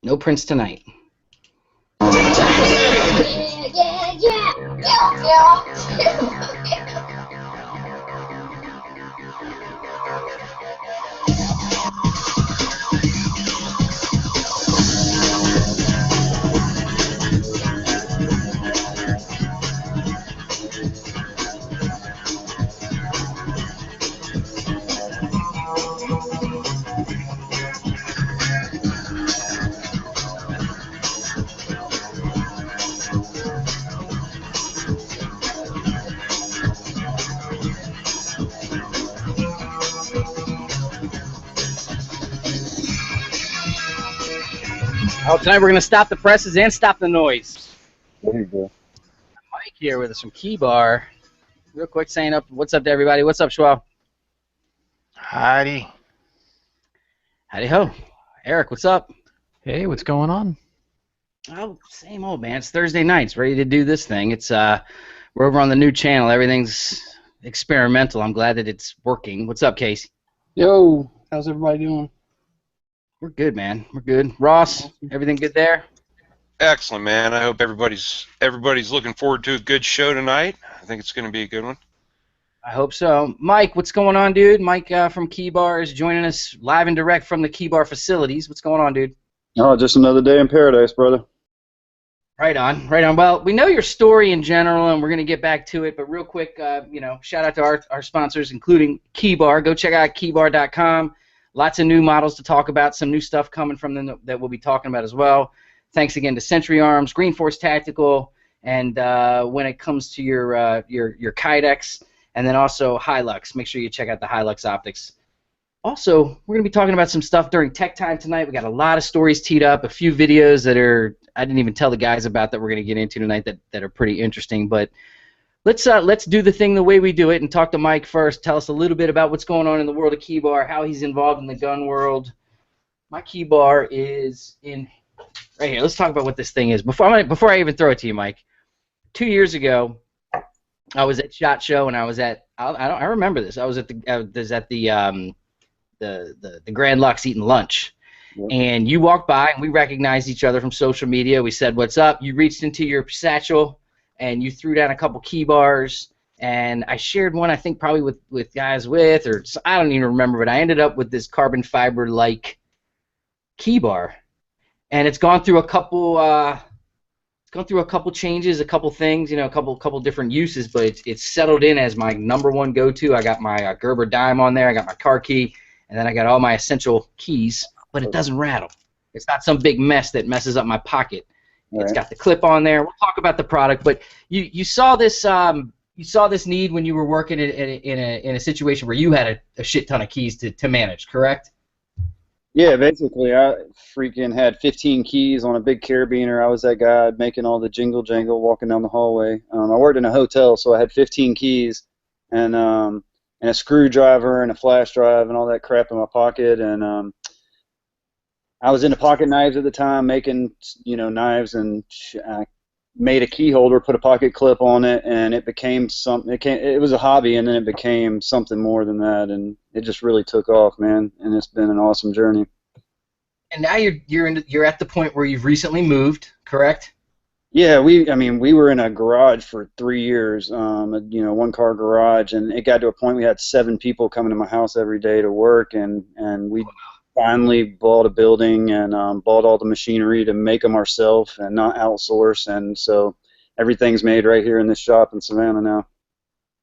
No Prince tonight. Oh, tonight we're going to stop the presses and stop the noise. There you go. Mike here with us from Key Bar. Real quick, saying what's up to everybody. What's up, Schwell? Howdy. Howdy ho. Eric, what's up? Hey, what's going on? Oh, same old, man. It's Thursday nights, ready to do this thing. It's we're over on the new channel. Everything's experimental. I'm glad that it's working. What's up, Casey? Yo, how's everybody doing? We're good, man. We're good. Ross, everything good there? Excellent, man. I hope everybody's looking forward to a good show tonight. I think it's going to be a good one. I hope so. Mike, what's going on, dude? Mike from Key Bar is joining us live and direct from the Key Bar facilities. What's going on, dude? Oh, just another day in paradise, brother. Right on, right on. Well, we know your story in general, and we're going to get back to it, but real quick, shout out to our sponsors, including Key Bar. Go check out keybar.com. Lots of new models to talk about, some new stuff coming from them that we'll be talking about as well. Thanks again to Century Arms, Green Force Tactical, and when it comes to your Kydex, and then also Hilux. Make sure you check out the Hilux optics. Also, we're going to be talking about some stuff during Tech Time tonight. We got a lot of stories teed up, a few videos that I didn't even tell the guys about that we're going to get into tonight that are pretty interesting. But let's do the thing the way we do it and talk to Mike first. Tell us a little bit about what's going on in the world of Key Bar, how he's involved in the gun world. My Key Bar is in right here. Let's talk about what this thing is. Before I even throw it to you, Mike, 2 years ago, I was at SHOT Show and I was at I remember this. I was at the Grand Lux eating lunch. Yep. And you walked by and we recognized each other from social media. We said, "What's up?" You reached into your satchel and you threw down a couple Key Bars, and I shared one, I think probably with guys or I don't even remember, but I ended up with this carbon fiber like Key Bar, and it's gone through a couple changes, a couple things, a couple different uses, but it's settled in as my #1 go-to. I got my Gerber dime on there, I got my car key, and then I got all my essential keys, but it doesn't rattle. It's not some big mess that messes up my pocket. Right. It's got the clip on there. We'll talk about the product, but you saw this need when you were working in a situation where you had a shit ton of keys to manage, correct? Yeah, basically, I freaking had 15 keys on a big carabiner. I was that guy making all the jingle jangle walking down the hallway. I worked in a hotel, so I had 15 keys and a screwdriver and a flash drive and all that crap in my pocket. And I was into pocket knives at the time, making knives, and I made a key holder, put a pocket clip on it, and it became something. It was a hobby, and then it became something more than that, and it just really took off, man. And it's been an awesome journey. And now you're at the point where you've recently moved, correct? Yeah, we were in a garage for 3 years, one-car garage, and it got to a point we had 7 people coming to my house every day to work, and we finally bought a building and bought all the machinery to make them ourselves and not outsource, and so everything's made right here in this shop in Savannah now.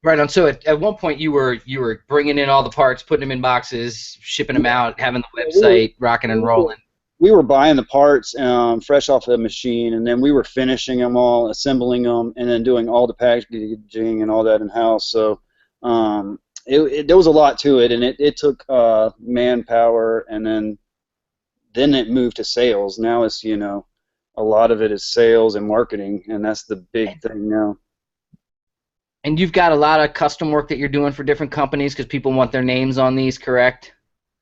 Right on. So at one point you were bringing in all the parts, putting them in boxes, shipping them out, having the website rocking and rolling. We were buying the parts fresh off the machine, and then we were finishing them all, assembling them, and then doing all the packaging and all that in-house. So there was a lot to it, and it took manpower, and then it moved to sales. Now it's, a lot of it is sales and marketing, and that's the big thing now. And you've got a lot of custom work that you're doing for different companies because people want their names on these, correct?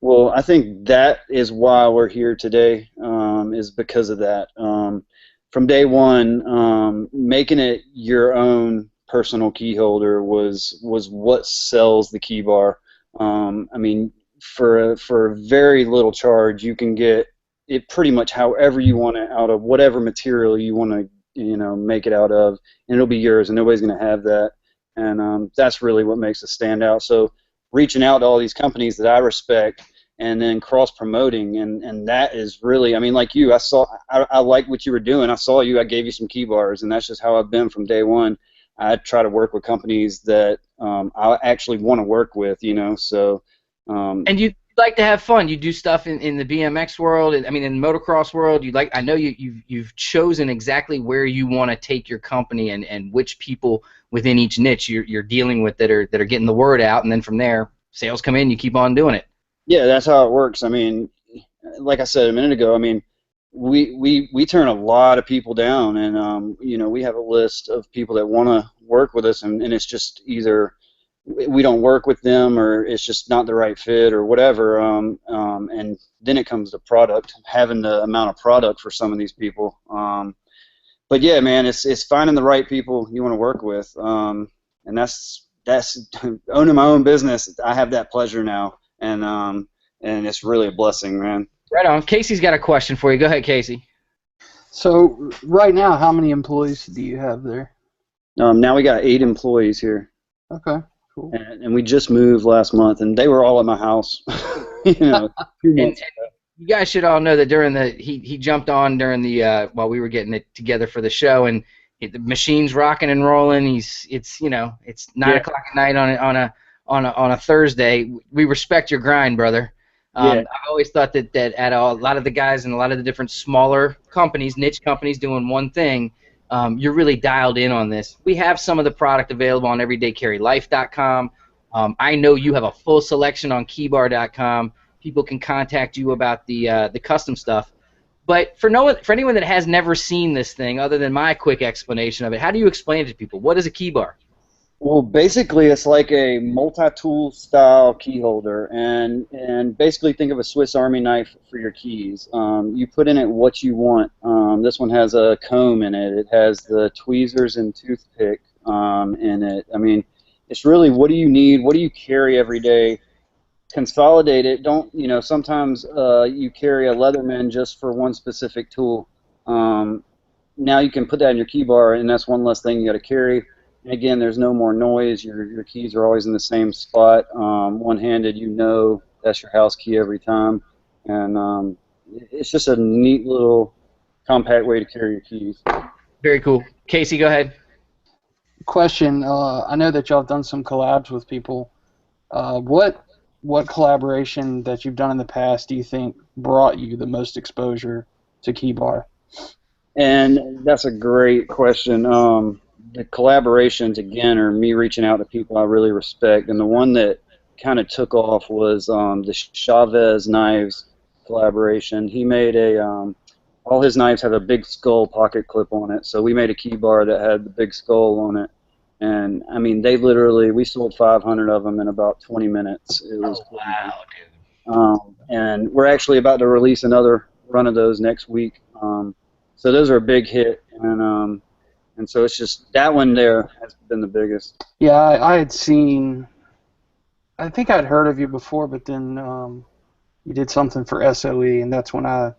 Well, I think that is why we're here today, is because of that. From day one, making it your own personal key holder was what sells the Key Bar. For very little charge, you can get it pretty much however you want it, out of whatever material you want to, make it out of, and it'll be yours, and nobody's going to have that. And that's really what makes it stand out. So reaching out to all these companies that I respect, and then cross promoting, and that is really, I mean, like you, I like what you were doing. I saw you, I gave you some key bars, and that's just how I've been from day one. I try to work with companies that I actually want to work with, so. And you like to have fun. You do stuff in the BMX world. I mean, in the motocross world. I know you've chosen exactly where you want to take your company and which people within each niche you're dealing with that are getting the word out, and then from there, sales come in. You keep on doing it. Yeah, that's how it works. I mean, like I said a minute ago, I mean, we turn a lot of people down, and we have a list of people that want to work with us, and it's just either we don't work with them, or it's just not the right fit, or whatever. And then it comes to product, having the amount of product for some of these people. But yeah, man, it's finding the right people you want to work with, and that's owning my own business. I have that pleasure now, and it's really a blessing, man. Right on. Casey's got a question for you. Go ahead, Casey. So right now, how many employees do you have there? Now we got 8 employees here. Okay, cool. And we just moved last month, and they were all at my house. 2 months ago. You guys should all know that during he jumped on during the while we were getting it together for the show, and the machine's rocking and rolling. It's 9 o'clock at night on a Thursday. We respect your grind, brother. I've always thought that at a lot of the guys and a lot of the different smaller companies, niche companies doing one thing, you're really dialed in on this. We have some of the product available on everydaycarrylife.com. I know you have a full selection on keybar.com. People can contact you about the custom stuff. But for anyone that has never seen this thing, other than my quick explanation of it, how do you explain it to people? What is a key bar? Well, basically, it's like a multi-tool style key holder, and basically think of a Swiss Army knife for your keys. You put in it what you want. This one has a comb in it. It has the tweezers and toothpick in it. I mean, it's really, what do you need? What do you carry every day? Consolidate it. Don't, sometimes you carry a Leatherman just for one specific tool. Now you can put that in your key bar, and that's one less thing you got to carry. And again, there's no more noise. Your keys are always in the same spot. One-handed, that's your house key every time. And it's just a neat little compact way to carry your keys. Very cool. Casey, go ahead. Question. I know that y'all have done some collabs with people. What collaboration that you've done in the past do you think brought you the most exposure to key bar? And that's a great question. The collaborations, again, are me reaching out to people I really respect, and the one that kind of took off was the Chavez knives collaboration. He made all his knives have a big skull pocket clip on it, so we made a key bar that had the big skull on it, and I mean, we sold 500 of them in about 20 minutes. It was wow, dude. And we're actually about to release another run of those next week, so those are a big hit, and so it's just that one there has been the biggest. Yeah, I had seen. I think I'd heard of you before, but then you did something for SOE, and that's when I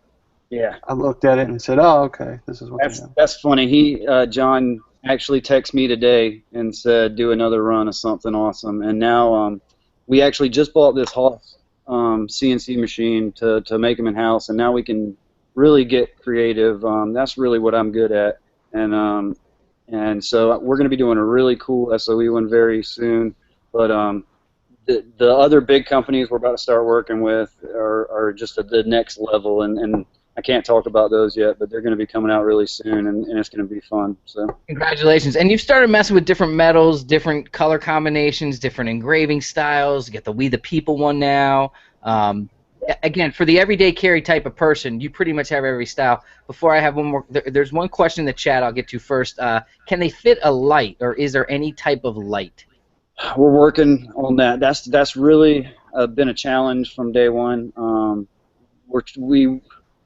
looked at it and said, "Oh, okay, this is what." That's funny. John actually texted me today and said, "Do another run of something awesome." And now we actually just bought this Hoss CNC machine to make them in house, and now we can really get creative. That's really what I'm good at, and so we're going to be doing a really cool SOE one very soon. But the other big companies we're about to start working with are just at the next level, and I can't talk about those yet, but they're going to be coming out really soon, and it's going to be fun. So congratulations. And you've started messing with different metals, different color combinations, different engraving styles. You get the We the People one now. Again, for the everyday carry type of person, you pretty much have every style. Before I have one more, there's one question in the chat I'll get to first. Can they fit a light, or is there any type of light? We're working on that. That's really been a challenge from day one. We're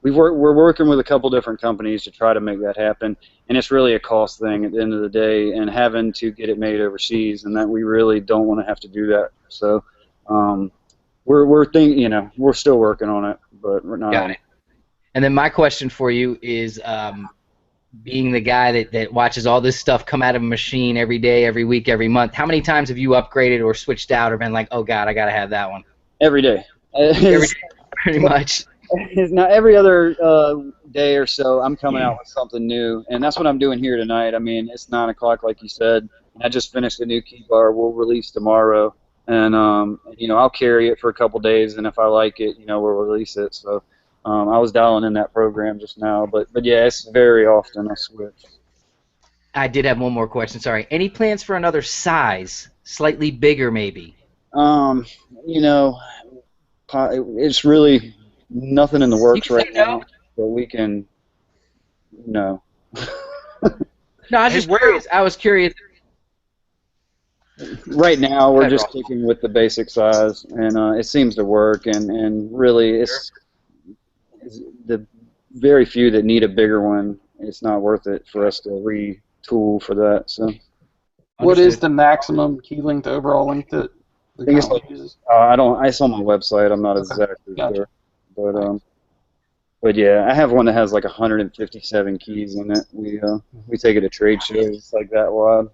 working with a couple different companies to try to make that happen, and it's really a cost thing at the end of the day, and having to get it made overseas, and that we really don't want to have to do that. So we're thinking, we're still working on it, but we're not. Got it. And then my question for you is, being the guy that watches all this stuff come out of a machine every day, every week, every month, how many times have you upgraded or switched out or been like, oh, God, I got to have that one? Every day. Every day, pretty much. It's not every other day or so I'm coming out with something new, and that's what I'm doing here tonight. I mean, it's 9 o'clock, like you said. I just finished a new key bar. We'll release tomorrow, and I'll carry it for a couple days, and if I like it, we'll release it. So I was dialing in that program just now, but yeah, it's very often I switch. I did have one more question. Sorry. Any plans for another size, slightly bigger, maybe? It's really nothing in the works You right can say now, no. but we can. No. No, I was just curious. I was curious. Right now, we're Go ahead, just Ross. sticking with the basic size, and it seems to work. And really, it's the very few that need a bigger one. It's not worth it for us to retool for that. So, What is Understood. the maximum key length, overall length that the I think it's company like uses? I don't. It's on my website. I'm not Okay. exactly Gotcha. sure, but yeah, I have one that has like 157 keys in it. We take it to trade shows like that wide.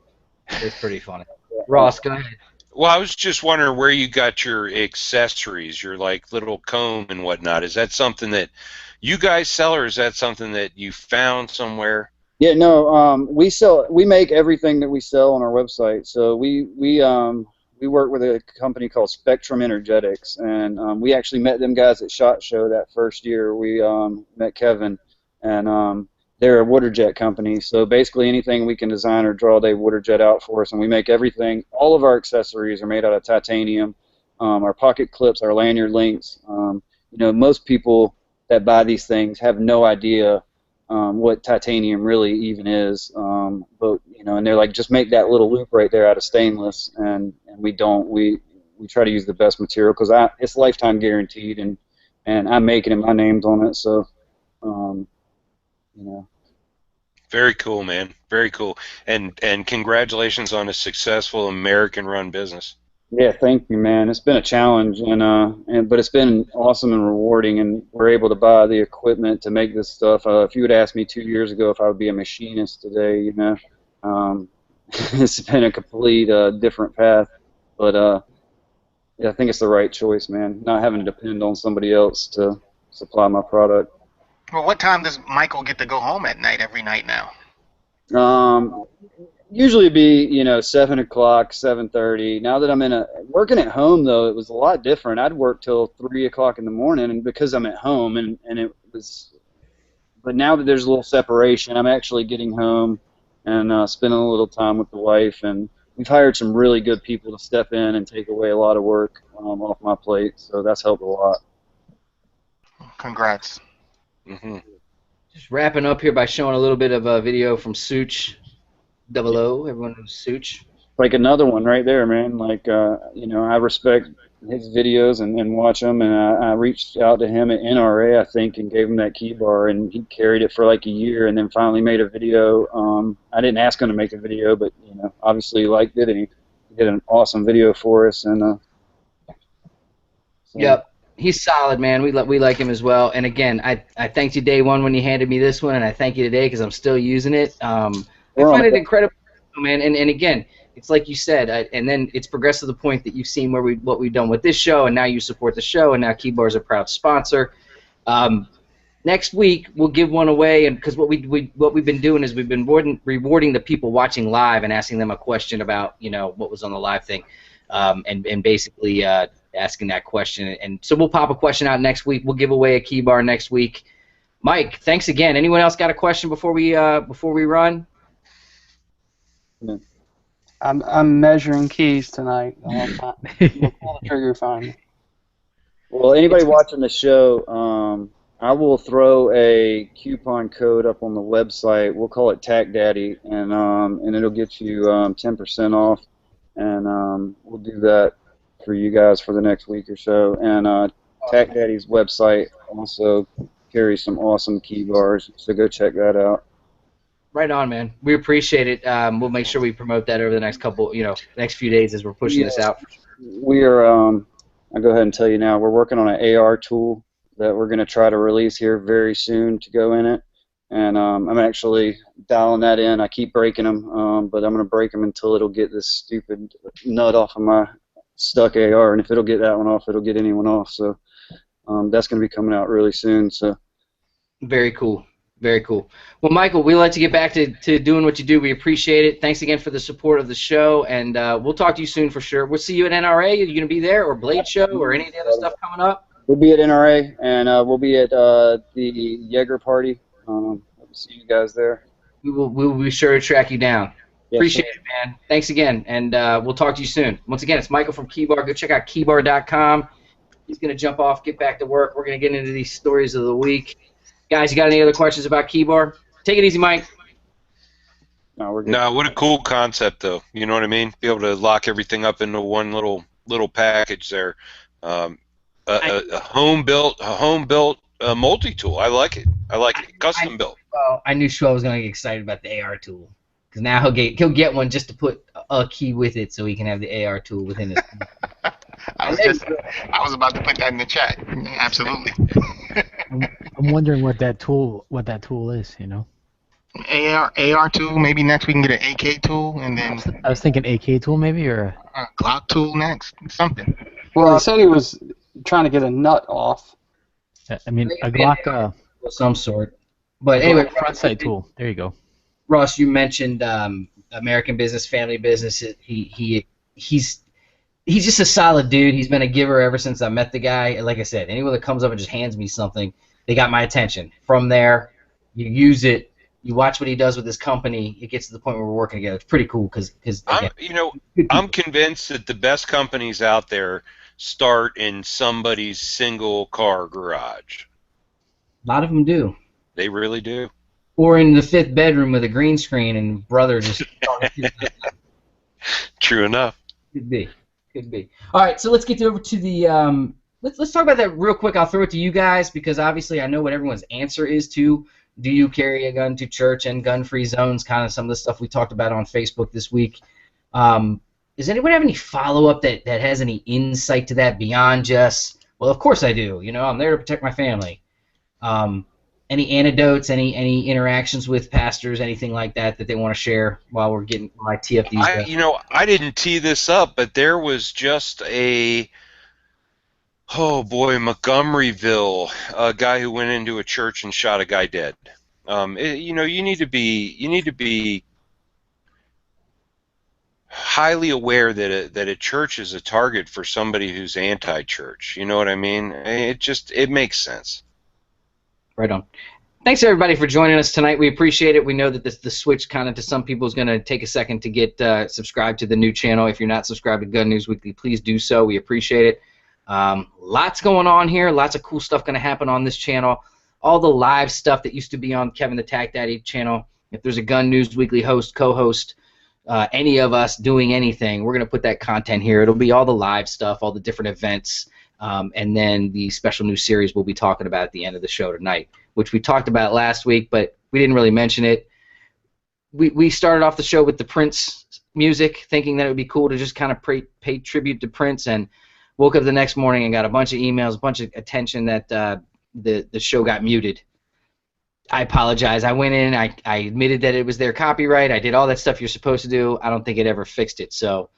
It's pretty funny. Ross, go ahead. Well, I was just wondering where you got your accessories, your like little comb and whatnot. Is that something that you guys sell, or is that something that you found somewhere? Yeah, no, we make everything that we sell on our website. So we work with a company called Spectrum Energetics, and we actually met them guys at SHOT Show that first year. We met Kevin, and they're a water jet company. So basically anything we can design or draw, they water jet out for us, and we make everything. All of our accessories are made out of titanium. Our pocket clips, our lanyard links. Most people that buy these things have no idea what titanium really even is, but and they're like, just make that little loop right there out of stainless, and we don't. We try to use the best material because it's lifetime guaranteed, and I'm making it, my name's on it, so Very cool, man. Very cool. And congratulations on a successful American-run business. Yeah, thank you, man. It's been a challenge, but it's been awesome and rewarding, and we're able to buy the equipment to make this stuff. If you had asked me 2 years ago if I would be a machinist today, it's been a complete different path. But yeah, I think it's the right choice, man. Not having to depend on somebody else to supply my product. Well, what time does Michael get to go home at night every night now? Usually be 7 o'clock, 7:30. Now that I'm working at home, though, it was a lot different. I'd work till 3 o'clock in the morning, and because I'm at home, and it was. But now that there's a little separation, I'm actually getting home and spending a little time with the wife, and we've hired some really good people to step in and take away a lot of work off my plate. So that's helped a lot. Congrats. Mm-hmm. Just wrapping up here by showing a little bit of a video from Such 00. Everyone knows Such. Like another one right there, man. Like, I respect his videos and watch them, and I reached out to him at NRA, I think, and gave him that key bar, and he carried it for like a year, and then finally made a video. I didn't ask him to make a video, but obviously he liked it, and he did an awesome video for us, and so. Yep. He's solid, man. We like him as well. And again, I thanked you day one when you handed me this one, and I thank you today because I'm still using it. I find it incredible, man. And again, it's like you said, and then it's progressed to the point that you've seen what we've done with this show, and now you support the show, and now Keybar is a proud sponsor. Next week we'll give one away, and because what we've been doing is we've been rewarding the people watching live and asking them a question about what was on the live thing, and basically asking that question. And so we'll pop a question out next week. We'll give away a key bar next week. Mike, thanks again. Anyone else got a question before we run? I'm measuring keys tonight. I'll pull the trigger finally. Well, anybody watching the show, I will throw a coupon code up on the website. We'll call it Tack Daddy, and it'll get you 10% off, and we'll do that for you guys for the next week or so. And Tack Daddy's website also carries some awesome key bars, so go check that out. Right on, man. We appreciate it. We'll make sure we promote that over the next next few days as we're pushing this out. We are. I'll go ahead and tell you now. We're working on an AR tool that we're going to try to release here very soon to go in it. And I'm actually dialing that in. I keep breaking them, but I'm going to break them until it'll get this stupid nut off of my stuck AR. And if it'll get that one off, it'll get anyone off. So that's going to be coming out really soon. So very cool. Very cool. Well, Michael, we'd like to get back to doing what you do. We appreciate it. Thanks again for the support of the show, and we'll talk to you soon for sure. We'll see you at NRA. Are you going to be there, or Blade Show, or any of the other stuff coming up? We'll be at NRA, and we'll be at the Jaeger party. We'll see you guys there. We will be sure to track you down. Yes, Appreciate it, man. Thanks again, and we'll talk to you soon. Once again, it's Michael from KeyBar. Go check out keybar.com. He's going to jump off, get back to work. We're going to get into these stories of the week. Guys, you got any other questions about KeyBar? Take it easy, Mike. No, we're good. No, what a cool concept, though. You know what I mean? Be able to lock everything up into one little package there. A home built multi-tool. I like it. Custom built. Well, I knew Schwell was going to get excited about the AR tool, because now he'll get one just to put a key with it, so he can have the AR tool within his. I was about to put that in the chat. Absolutely. I'm wondering what that tool is, you know. AR tool. Maybe next we can get an AK tool, and then I was thinking AK tool maybe, or a Glock tool next. Something. Well, he said he was trying to get a nut off. I mean a Glock of some sort. But anyway, front sight tool. There you go. Ross, you mentioned American business, family business. He's just a solid dude. He's been a giver ever since I met the guy. And like I said, anyone that comes up and just hands me something, they got my attention. From there, you use it. You watch what he does with his company. It gets to the point where we're working together. It's pretty cool because I'm convinced that the best companies out there start in somebody's single car garage. A lot of them do. They really do. Or in the 5th bedroom with a green screen and brother just. True enough. Could be. All right, so let's get over to the. Let's talk about that real quick. I'll throw it to you guys because obviously I know what everyone's answer is to. Do you carry a gun to church and gun-free zones? Kind of some of the stuff we talked about on Facebook this week. Does anyone have any follow-up that has any insight to that beyond just? Well, of course I do. You know, I'm there to protect my family. Any anecdotes, any interactions with pastors, anything like that they want to share while we're getting my tee up these guys? I didn't tee this up, but there was just Montgomeryville, a guy who went into a church and shot a guy dead. You need to be highly aware that a church is a target for somebody who's anti-church. You know what I mean? It makes sense. Right on. Thanks, everybody, for joining us tonight. We appreciate it. We know that the switch kind of to some people is going to take a second to get subscribed to the new channel. If you're not subscribed to Gun News Weekly, please do so. We appreciate it. Lots going on here. Lots of cool stuff going to happen on this channel. All the live stuff that used to be on Kevin the Tac Daddy channel. If there's a Gun News Weekly host, co-host, any of us doing anything, we're going to put that content here. It'll be all the live stuff, all the different events. And then the special new series we'll be talking about at the end of the show tonight, which we talked about last week, but we didn't really mention it. We started off the show with the Prince music, thinking that it would be cool to just kind of pay tribute to Prince, and woke up the next morning and got a bunch of emails, a bunch of attention that the show got muted. I apologize. I went in, I admitted that it was their copyright. I did all that stuff you're supposed to do. I don't think it ever fixed it, so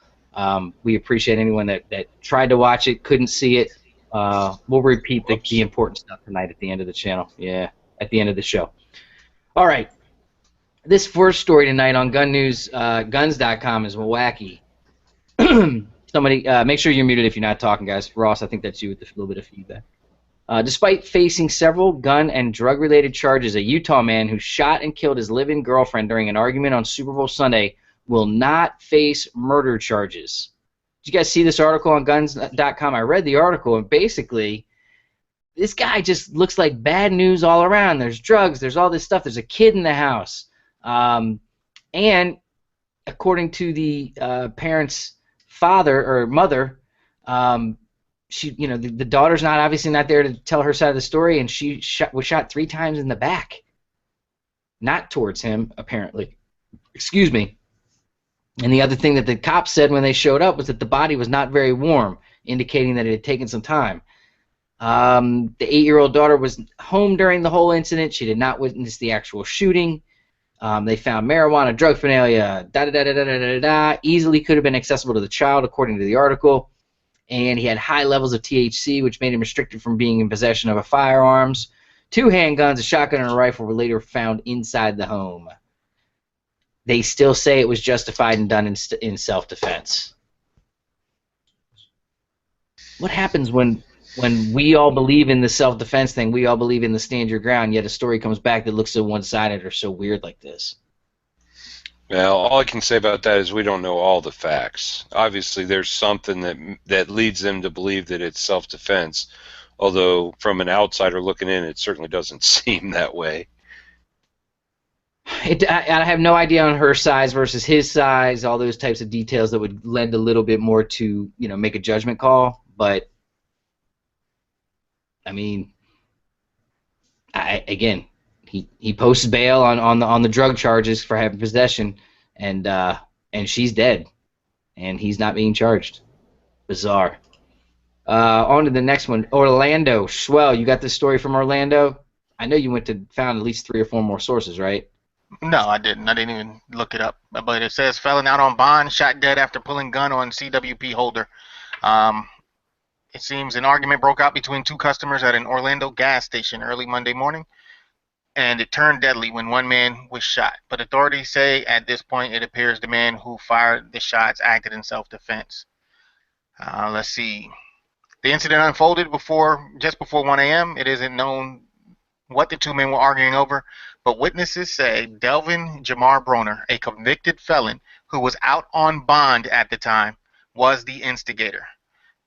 we appreciate anyone that tried to watch it, couldn't see it. We'll repeat the important stuff tonight at the end of the channel. Yeah, at the end of the show. All right. This first story tonight on Gun News, guns.com is wacky. Somebody, make sure you're muted if you're not talking, guys. Ross, I think that's you with a little bit of feedback. Despite facing several gun and drug-related charges, a Utah man who shot and killed his live-in girlfriend during an argument on Super Bowl Sunday will not face murder charges. Did you guys see this article on guns.com? I read the article, and basically, this guy just looks like bad news all around. There's drugs. There's all this stuff. There's a kid in the house. And according to the parent's father or mother, the daughter's obviously not there to tell her side of the story, and she was shot 3 times in the back. Not towards him, apparently. Excuse me. And the other thing that the cops said when they showed up was that the body was not very warm, indicating that it had taken some time. The 8-year-old daughter was home during the whole incident. She did not witness the actual shooting. They found marijuana, drug paraphernalia, easily could have been accessible to the child, according to the article. And he had high levels of THC, which made him restricted from being in possession of a firearms. 2 handguns, a shotgun, and a rifle were later found inside the home. They still say it was justified and done in self-defense. What happens when we all believe in the self-defense thing, we all believe in the stand your ground, yet a story comes back that looks so one-sided or so weird like this? Well, all I can say about that is we don't know all the facts. Obviously, there's something that leads them to believe that it's self-defense, although from an outsider looking in, it certainly doesn't seem that way. I have no idea on her size versus his size, all those types of details that would lend a little bit more to, make a judgment call, but I mean, again, he posts bail on the drug charges for having possession, and she's dead, and he's not being charged. Bizarre. On to the next one, Orlando. Schwell, you got this story from Orlando? I know you found at least 3 or 4 more sources, right? No, I didn't. I didn't even look it up. But it says felon out on bond, shot dead after pulling gun on CWP holder. It seems an argument broke out between 2 customers at an Orlando gas station early Monday morning, and it turned deadly when one man was shot. But authorities say at this point it appears the man who fired the shots acted in self-defense. Let's see. The incident unfolded just before 1 a.m. It isn't known what the 2 men were arguing over, but witnesses say Delvin Jamar Broner, a convicted felon who was out on bond at the time, was the instigator.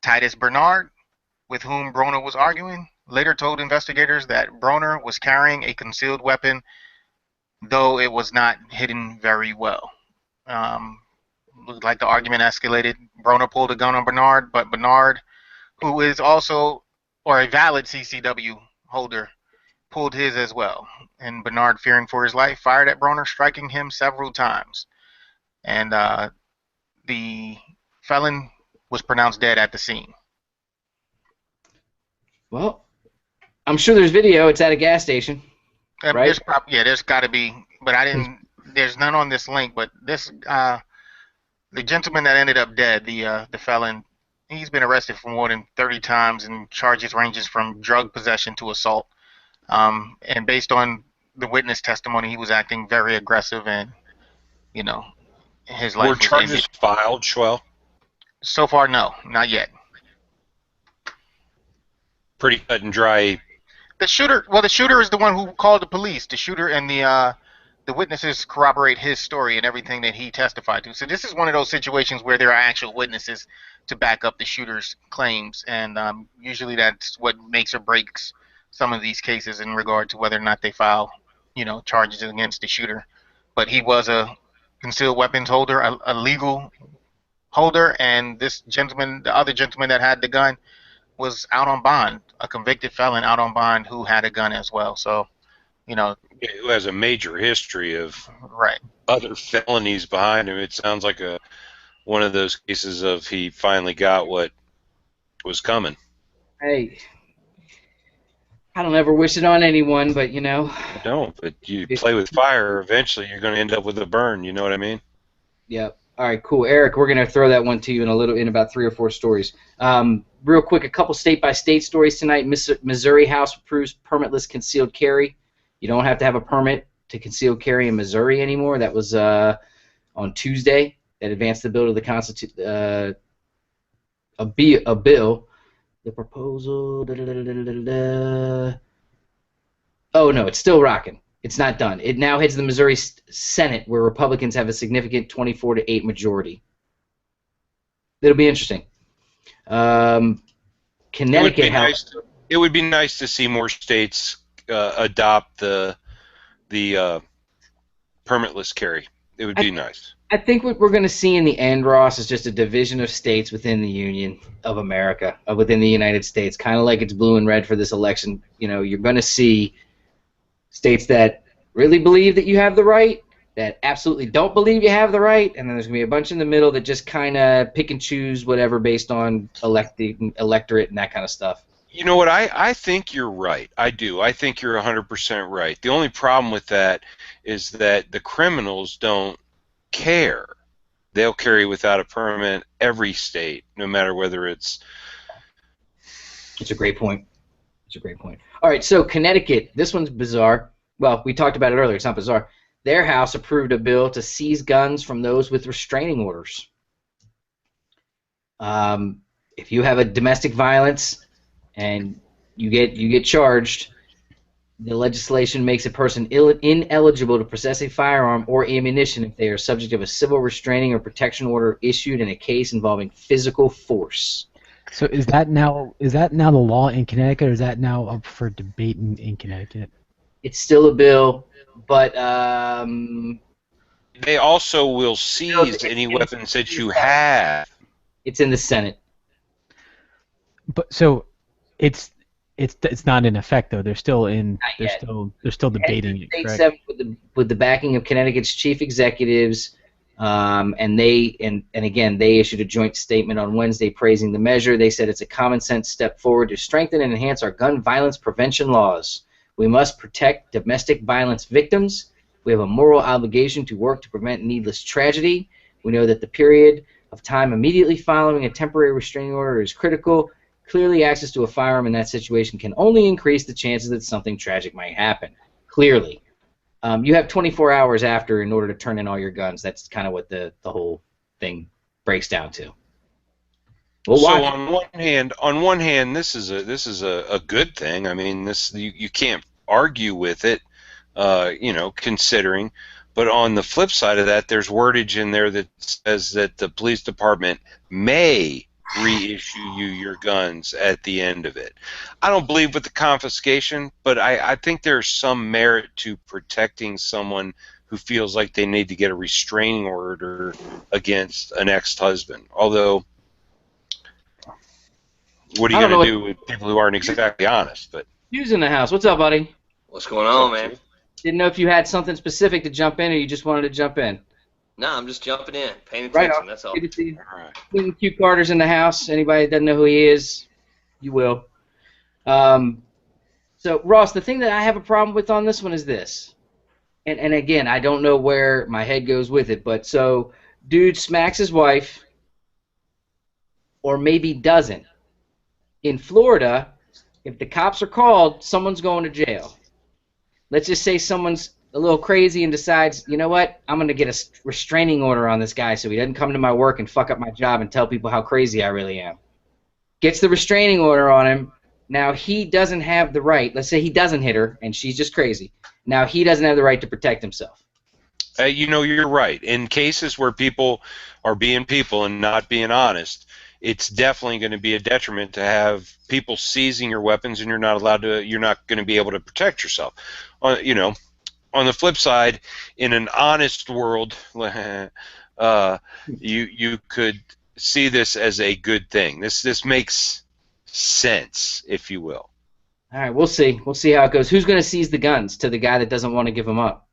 Titus Bernard, with whom Broner was arguing, later told investigators that Broner was carrying a concealed weapon, though it was not hidden very well. Looked like the argument escalated. Broner pulled a gun on Bernard, but Bernard, who is also a valid CCW holder, pulled his as well. And Bernard, fearing for his life, fired at Broner, striking him several times. And the felon was pronounced dead at the scene. Well, I'm sure there's video. It's at a gas station, right? There's got to be, but I didn't. There's none on this link. But this, the gentleman that ended up dead, the felon, he's been arrested for more than 30 times, and charges ranges from drug possession to assault. And based on the witness testimony, he was acting very aggressive, and his life. Were charges filed, Schwell? So far, no, not yet. Pretty cut and dry. The shooter is the one who called the police. The shooter and the witnesses corroborate his story and everything that he testified to. So this is one of those situations where there are actual witnesses to back up the shooter's claims, and usually that's what makes or breaks some of these cases in regard to whether or not they file, charges against the shooter. But he was a concealed weapons holder, a legal holder, and this gentleman, the other gentleman that had the gun, was out on bond, a convicted felon out on bond who had a gun as well. So, who has a major history of right other felonies behind him. It sounds like one of those cases of he finally got what was coming. Hey, I don't ever wish it on anyone, but I don't, but you play with fire, eventually you're going to end up with a burn, you know what I mean? Yep. All right, cool. Eric, we're going to throw that one to you in about 3 or 4 stories. Real quick, a couple state-by-state stories tonight. Missouri House approves permitless concealed carry. You don't have to have a permit to concealed carry in Missouri anymore. That was on Tuesday. That advanced the bill to the a bill. The proposal. Oh no, it's still rocking. It's not done. It now heads to the Missouri Senate, where Republicans have a significant 24-8 majority. It'll be interesting. Connecticut House. It would be nice to see more states adopt the permitless carry. It would be nice. I think what we're going to see in the end, Ross, is just a division of states within the Union of America, within the United States, kind of like it's blue and red for this election. You're going to see states that really believe that you have the right, that absolutely don't believe you have the right, and then there's going to be a bunch in the middle that just kind of pick and choose whatever based on electorate and that kind of stuff. You know what? I think you're right. I do. I think you're 100% right. The only problem with that is that the criminals don't care. They'll carry without a permit every state, no matter whether it's. It's a great point. It's a great point. All right, so Connecticut. This one's bizarre. Well, we talked about it earlier. It's not bizarre. Their House approved a bill to seize guns from those with restraining orders. If you have a domestic violence and you get charged, the legislation makes a person ineligible to possess a firearm or ammunition if they are subject of a civil restraining or protection order issued in a case involving physical force. So is that now the law in Connecticut, or is that now up for debate in Connecticut? It's still a bill, but They also will seize any weapons that you have. it's in the Senate. But so it's not in effect though. They're still debating it. State Correct? 7 with the backing of Connecticut's chief executives, and again they issued a joint statement on Wednesday praising the measure. They said it's a common sense step forward to strengthen and enhance our gun violence prevention laws. We must protect domestic violence victims. We have a moral obligation to work to prevent needless tragedy. We know that the period of time immediately following a temporary restraining order is critical. Clearly, access to a firearm in that situation can only increase the chances that something tragic might happen. Clearly. You have 24 hours after in order to turn in all your guns. That's kind of what the whole thing breaks down to. Well, so on one hand, this is a good thing. I mean, you can't argue with it, considering. But on the flip side of that, there's wordage in there that says that the police department may reissue you your guns at the end of it. I don't believe with the confiscation, but I think there's some merit to protecting someone who feels like they need to get a restraining order against an ex-husband. Although, what are you going to do with people who aren't exactly honest? But Hugh's in the house. What's up, buddy? What's going on, man? Didn't know if you had something specific to jump in, or you just wanted to jump in. No, I'm just jumping in, paying attention. Right on. That's all. Good to see you. all right. Quentin Q. Carter's in the house. Anybody that doesn't know who he is, you will. So, Ross, the thing that I have a problem with on this one is this. And again, I don't know where my head goes with it, but so dude smacks his wife, or maybe doesn't. In Florida, if the cops are called, someone's going to jail. Let's just say someone's a little crazy and decides, you know what, I'm going to get a restraining order on this guy so he doesn't come to my work and fuck up my job and tell people how crazy I really am. Gets the restraining order on him. Now he doesn't have the right. Let's say he doesn't hit her and she's just crazy. Now he doesn't have the right to protect himself. You're right. In cases where people are being people and not being honest, it's definitely going to be a detriment to have people seizing your weapons and you're not going to be able to protect yourself. On the flip side, in an honest world, you could see this as a good thing. This makes sense, if you will. All right, we'll see. We'll see how it goes. Who's going to seize the guns to the guy that doesn't want to give them up?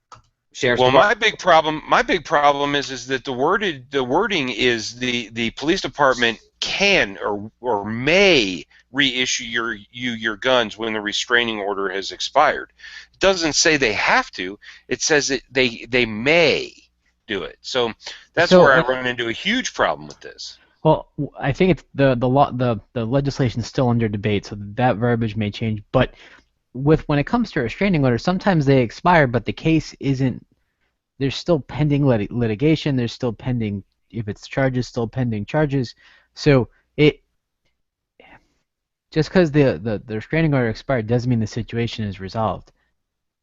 Sheriff's Department. my big problem is that the wording is the police department can or may reissue your guns when the restraining order has expired. It doesn't say they have to. It says that they may do it. So that's where I run into a huge problem with this. Well, I think it's the legislation is still under debate, so that verbiage may change. But when it comes to restraining orders, sometimes they expire, but the case isn't. There's still pending litigation. There's still pending, if it's charges, still pending charges. So just because the restraining order expired doesn't mean the situation is resolved.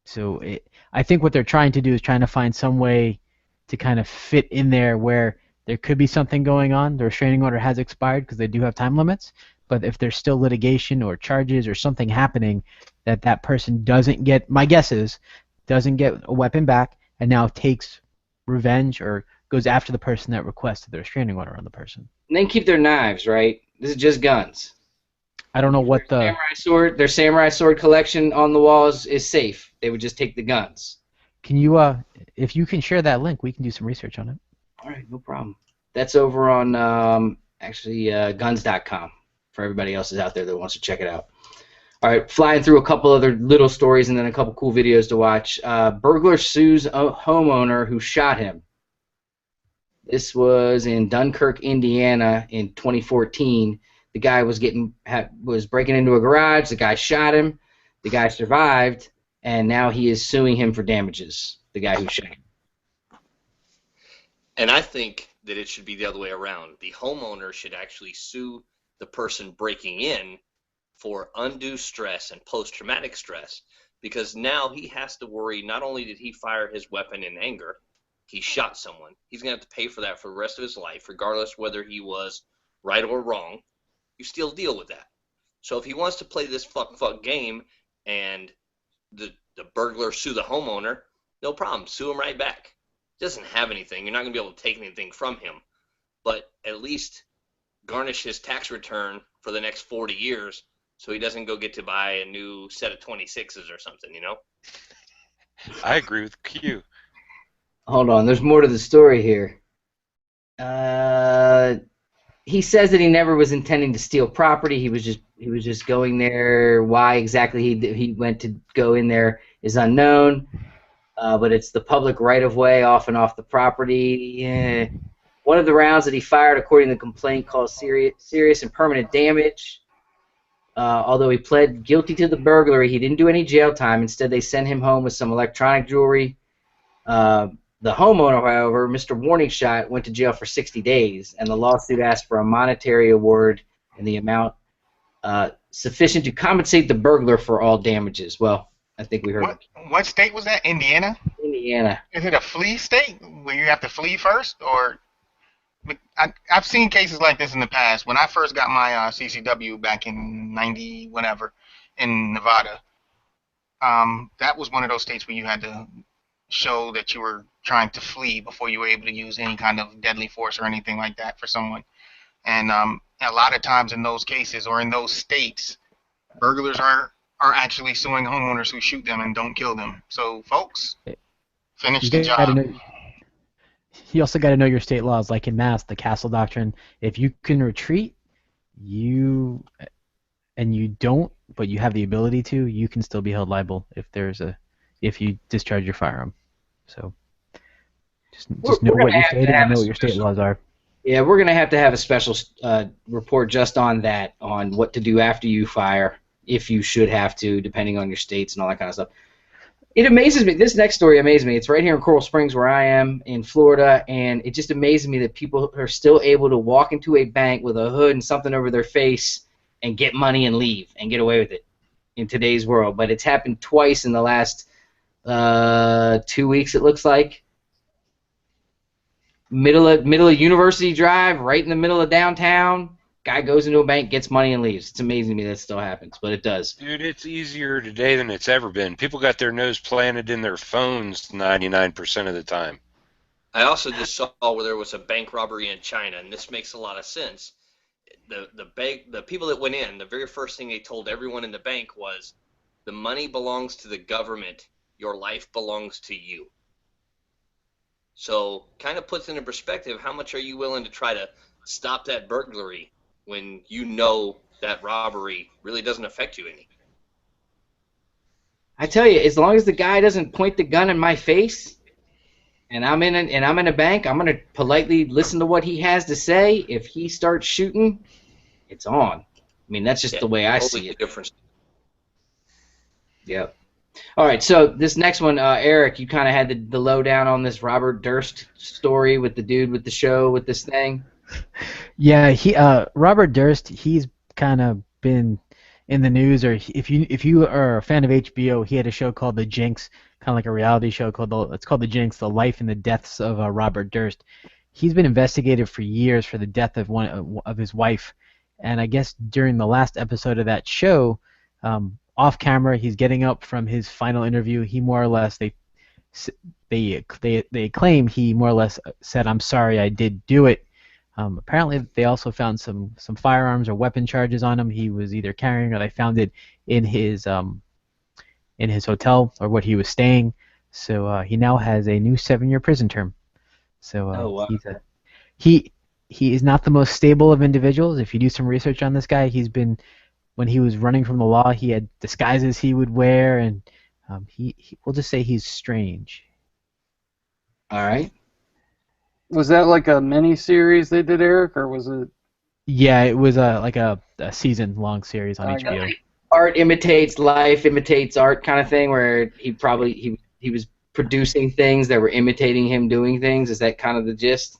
So I think what they're trying to do is trying to find some way to kind of fit in there where there could be something going on. The restraining order has expired because they do have time limits. But if there's still litigation or charges or something happening that person doesn't get, my guess is, doesn't get a weapon back and now takes revenge or goes after the person that requested the restraining order on the person. And then keep their knives, right? This is just guns. I don't know what their samurai sword collection on the walls is safe. They would just take the guns. Can you, if you can share that link, we can do some research on it. All right, no problem. That's over on guns.com. for everybody else out there that wants to check it out. All right, flying through a couple other little stories and then a couple cool videos to watch. Burglar sues a homeowner who shot him. This was in Dunkirk, Indiana, in 2014. The guy was breaking into a garage. The guy shot him. The guy survived, and now he is suing him for damages. The guy who shot him. And I think that it should be the other way around. The homeowner should actually sue the person breaking in for undue stress and post-traumatic stress, because now he has to worry, not only did he fire his weapon in anger, he shot someone. He's going to have to pay for that for the rest of his life, regardless whether he was right or wrong. You still deal with that. So if he wants to play this fuck game and the burglar sue the homeowner, no problem. Sue him right back. He doesn't have anything. You're not going to be able to take anything from him. But at least garnish his tax return for the next 40 years so he doesn't go get to buy a new set of 26s or something, you know? I agree with Q. Hold on, there's more to the story here. He says that he never was intending to steal property. He was just going there. Why exactly he went to go in there is unknown. But it's the public right-of-way off and off the property. Yeah. One of the rounds that he fired, according to the complaint, caused serious and permanent damage. Although he pled guilty to the burglary, he didn't do any jail time. Instead, they sent him home with some electronic jewelry. The homeowner, however, Mr. Warning Shot, went to jail for 60 days, and the lawsuit asked for a monetary award in the amount sufficient to compensate the burglar for all damages. Well, I think we heard. What state was that? Indiana? Indiana. Is it a flee state where you have to flee first? Or I've seen cases like this in the past. When I first got my CCW back in 90 whatever in Nevada, that was one of those states where you had to show that you were trying to flee before you were able to use any kind of deadly force or anything like that for someone. And a lot of times in those cases or in those states, burglars are actually suing homeowners who shoot them and don't kill them. So, folks, finish the job. You also got to know your state laws. Like in Mass, the castle doctrine, if you can retreat, you don't, but you have the ability to, you can still be held liable if you discharge your firearm. So just know what your state and know what your state laws are. Yeah, we're going to have a special report just on that, on what to do after you fire, if you should have to, depending on your states and all that kind of stuff. It amazes me. This next story amazes me. It's right here in Coral Springs where I am in Florida, and it just amazes me that people are still able to walk into a bank with a hood and something over their face and get money and leave and get away with it in today's world. But it's happened twice in the last 2 weeks, it looks like. Middle of University Drive, right in the middle of downtown. Guy goes into a bank, gets money, and leaves. It's amazing to me that still happens, but it does. Dude, it's easier today than it's ever been. People got their nose planted in their phones 99% of the time. I also just saw where there was a bank robbery in China, and this makes a lot of sense. The people that went in, the very first thing they told everyone in the bank was, the money belongs to the government, your life belongs to you. So kind of puts into perspective, how much are you willing to try to stop that burglary when you know that robbery really doesn't affect you any? I tell you, as long as the guy doesn't point the gun in my face, and I'm in a bank, I'm gonna politely listen to what he has to say. If he starts shooting, it's on. I mean, that's just the way I see it. Different. Yep. All right, so this next one, Eric, you kind of had the lowdown on this Robert Durst story with the dude with the show with this thing. Yeah, Robert Durst, he's kind of been in the news, or if you are a fan of HBO, he had a show called The Jinx, kind of like a reality show called The Jinx, the life and the deaths of Robert Durst. He's been investigated for years for the death of one of his wife, and I guess during the last episode of that show, off camera, he's getting up from his final interview. He more or less they claim he more or less said, "I'm sorry, I did do it." Apparently, they also found some firearms or weapon charges on him. He was either carrying, or they found it in his hotel or what he was staying. So he now has a new 7-year prison term. So oh, wow. he is not the most stable of individuals. If you do some research on this guy, when he was running from the law, he had disguises he would wear, and we'll just say he's strange. All right. Was that like a mini series they did, Eric, or was it? Yeah, it was like a season-long series on I got HBO. it. Art imitates life, imitates art kind of thing, where he was producing things that were imitating him doing things. Is that kind of the gist?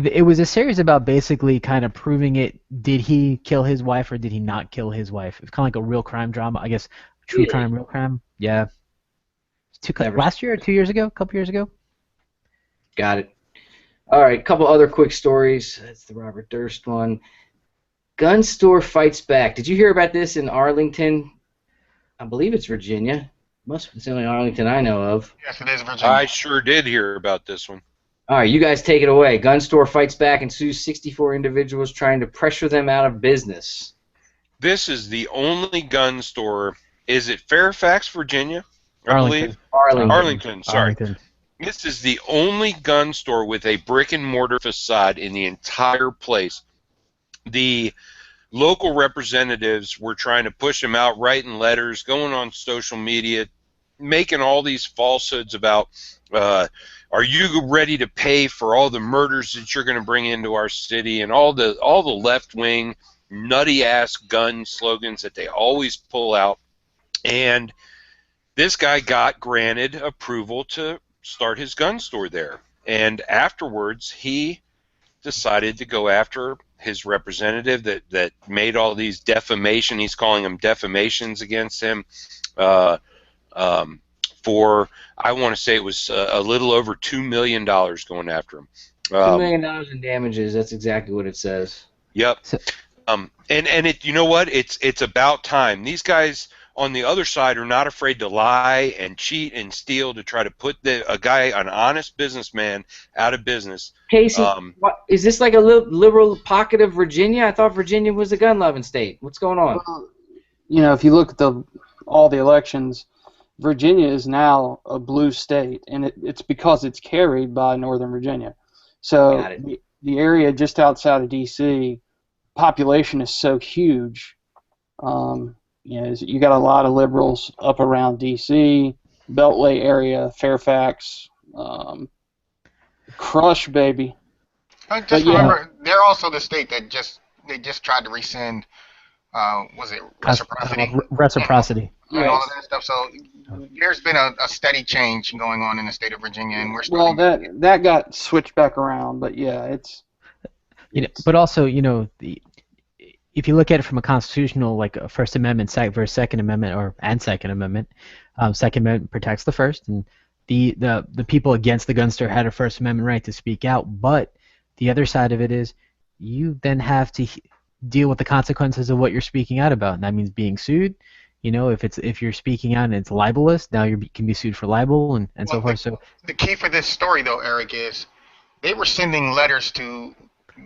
It was a series about basically kind of proving it. Did he kill his wife or did he not kill his wife? It's kind of like a real crime drama, I guess. True Really? crime, real crime. Yeah. Never Last year or 2 years ago? A couple years ago? Got it. All right, a couple other quick stories. That's the Robert Durst one. Gun store fights back. Did you hear about this in Arlington? I believe it's Virginia. It's the only Arlington I know of. Yes, it is Virginia. I sure did hear about this one. All right, you guys take it away. Gun store fights back and sues 64 individuals trying to pressure them out of business. This is the only gun store. Is it Fairfax, Virginia? I Arlington. believe. Arlington, sorry. Arlington. This is the only gun store with a brick and mortar facade in the entire place. The local representatives were trying to push him out, writing letters, going on social media, making all these falsehoods about, are you ready to pay for all the murders that you're going to bring into our city, and all the left-wing, nutty-ass gun slogans that they always pull out. And this guy got granted approval to start his gun store there. And afterwards, he decided to go after his representative that made all these defamation. He's calling them defamations against him for, I want to say it was a little over $2 million going after him. $2 million in damages. That's exactly what it says. Yep. And it, you know what? It's about time. These guys on the other side are not afraid to lie and cheat and steal to try to put an honest businessman out of business. Casey, is this like a liberal pocket of Virginia? I thought Virginia was a gun-loving state. What's going on? Well, you know, if you look at all the elections, Virginia is now a blue state, and it's because it's carried by Northern Virginia. So the area just outside of D.C., population is so huge. You know, you got a lot of liberals up around D.C., Beltway area, Fairfax, Crush, baby. Just remember, they're also the state that they just tried to rescind. Was it reciprocity? Reciprocity. And all of that stuff. So there's been a steady change going on in the state of Virginia, and we're well, that got switched back around, but yeah, it's but also, you know, if you look at it from a constitutional, like a First Amendment versus Second Amendment, Second Amendment, Second Amendment protects the First, and the people against the gun store had a First Amendment right to speak out. But the other side of it is, you then have to deal with the consequences of what you're speaking out about, and that means being sued. You know, if you're speaking out and it's libelous, now you can be sued for libel and so forth. So the key for this story, though, Eric, is they were sending letters to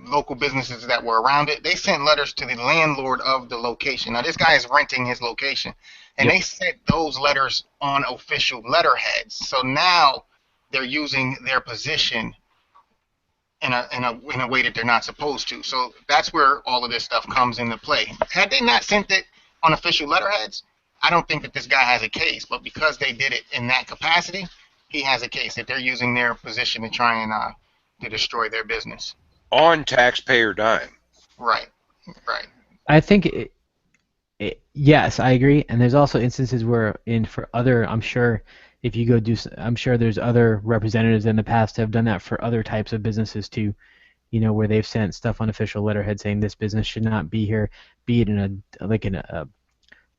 local businesses that were around it. They sent letters to the landlord of the location. Now, this guy is renting his location, and they sent those letters on official letterheads. So now they're using their position in a way that they're not supposed to. So that's where all of this stuff comes into play. Had they not sent it on official letterheads, I don't think that this guy has a case. But because they did it in that capacity, he has a case that they're using their position to try and to destroy their business. On taxpayer dime. Right. I think yes, I agree. And there's also instances where for other, I'm sure if you I'm sure there's other representatives in the past have done that for other types of businesses too. You know, where they've sent stuff on official letterhead saying this business should not be here, be it in a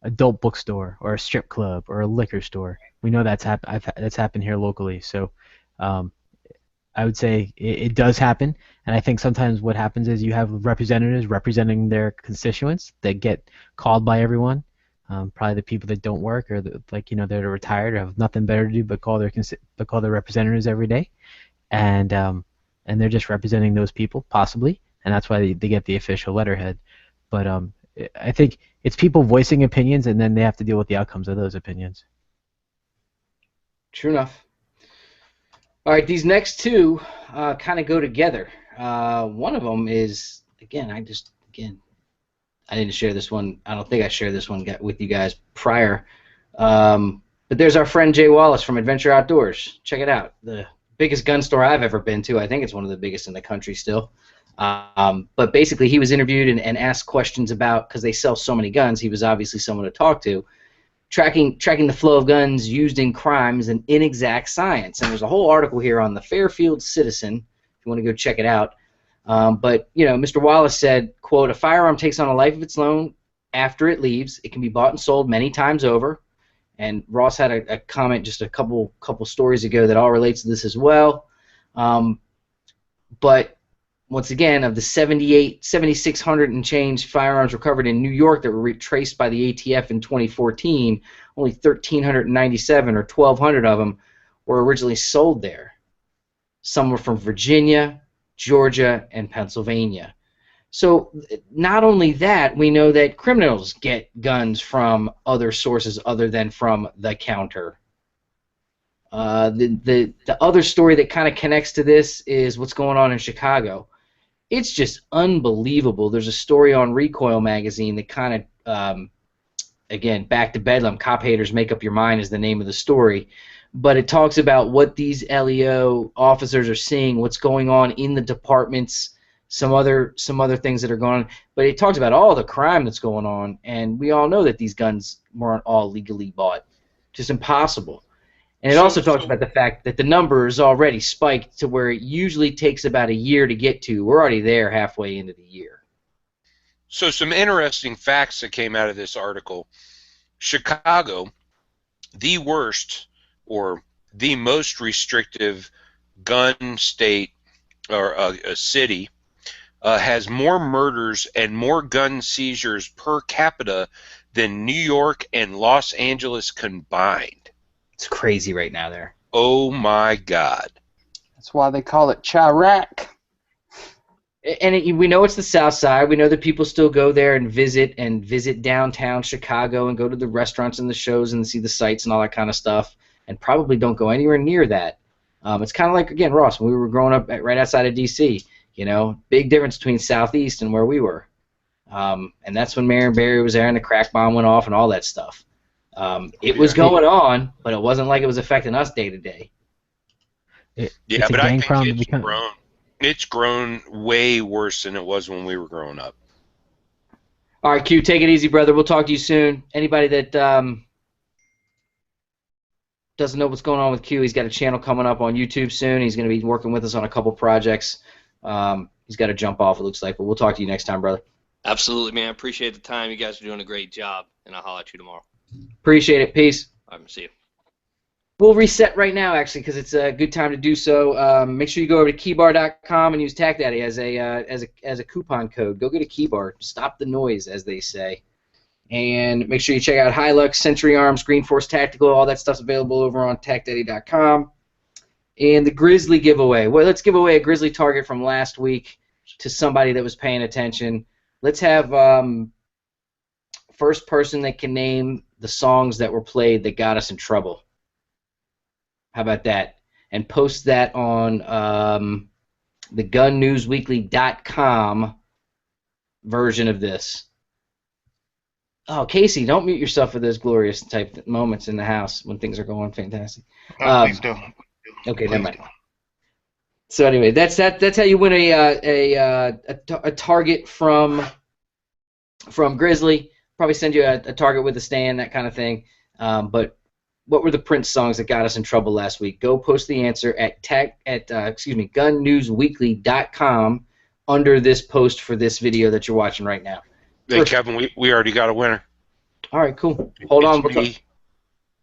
adult bookstore or a strip club or a liquor store. We know that's happened here locally. So I would say it does happen, and I think sometimes what happens is you have representatives representing their constituents that get called by everyone, probably the people that don't work or that are retired or have nothing better to do but call their representatives every day, and they're just representing those people possibly, and that's why they get the official letterhead. But I think it's people voicing opinions, and then they have to deal with the outcomes of those opinions. True enough. All right, these next two kind of go together. One of them is, again, I didn't share this one. I don't think I shared this one with you guys prior. But there's our friend Jay Wallace from Adventure Outdoors. Check it out. The biggest gun store I've ever been to. I think it's one of the biggest in the country still. But basically, he was interviewed and asked questions about, because they sell so many guns, he was obviously someone to talk to, tracking the flow of guns used in crimes and inexact science. And there's a whole article here on the Fairfield Citizen, if you want to go check it out. But, Mr. Wallace said, quote, "A firearm takes on a life of its own after it leaves. It can be bought and sold many times over." And Ross had a comment just a couple stories ago that all relates to this as well. But once again, of the 7,600 and change firearms recovered in New York that were retraced by the ATF in 2014, only 1,397 or 1,200 of them were originally sold there. Some were from Virginia, Georgia, and Pennsylvania. So not only that, we know that criminals get guns from other sources other than from the counter. The other story that kind of connects to this is what's going on in Chicago. It's just unbelievable. There's a story on Recoil magazine that kind of, again, Back to Bedlam, Cop Haters Make Up Your Mind is the name of the story. But it talks about what these LEO officers are seeing, what's going on in the departments, some other things that are going on. But it talks about all the crime that's going on, and we all know that these guns weren't all legally bought. Just impossible. And it also talks about the fact that the number is already spiked to where it usually takes about a year to get to. We're already there halfway into the year. So some interesting facts that came out of this article. Chicago, the worst or the most restrictive gun state or a city, has more murders and more gun seizures per capita than New York and Los Angeles combined. It's crazy right now there. Oh my God. That's why they call it Chirac. And we know it's the South Side. We know that people still go there and visit downtown Chicago and go to the restaurants and the shows and see the sights and all that kind of stuff, and probably don't go anywhere near that. It's kind of like, again, Ross, when we were growing up right outside of D.C., big difference between Southeast and where we were. And that's when Marion Barry was there and the crack bomb went off and all that stuff. It was going on, but it wasn't like it was affecting us day to day. Yeah, but I think it's grown way worse than it was when we were growing up. All right, Q, take it easy, brother. We'll talk to you soon. Anybody that doesn't know what's going on with Q, he's got a channel coming up on YouTube soon. He's going to be working with us on a couple projects. He's got to jump off, it looks like, but we'll talk to you next time, brother. Absolutely, man. Appreciate the time. You guys are doing a great job, and I'll holler at you tomorrow. Appreciate it. Peace. All right, see you. We'll reset right now, actually, because it's a good time to do so. Make sure you go over to keybar.com and use TacDaddy as a coupon code. Go get a keybar. Stop the noise, as they say. And make sure you check out Hilux, Century Arms, Green Force Tactical. All that stuff's available over on TacDaddy.com. And the Grizzly giveaway. Well, let's give away a Grizzly target from last week to somebody that was paying attention. Let's have first person that can name the songs that were played that got us in trouble. How about that? And post that on the GunNewsWeekly.com version of this. Oh, Casey, don't mute yourself for those glorious type moments in the house when things are going fantastic. Please do. Okay, never mind. So anyway, that's how you win a target from Grizzly. Probably send you a target with a stand, that kind of thing. But what were the Prince songs that got us in trouble last week? Go post the answer at GunNewsWeekly.com under this post for this video that you're watching right now. Hey, Kevin, we already got a winner. All right, cool. Hold on. Me.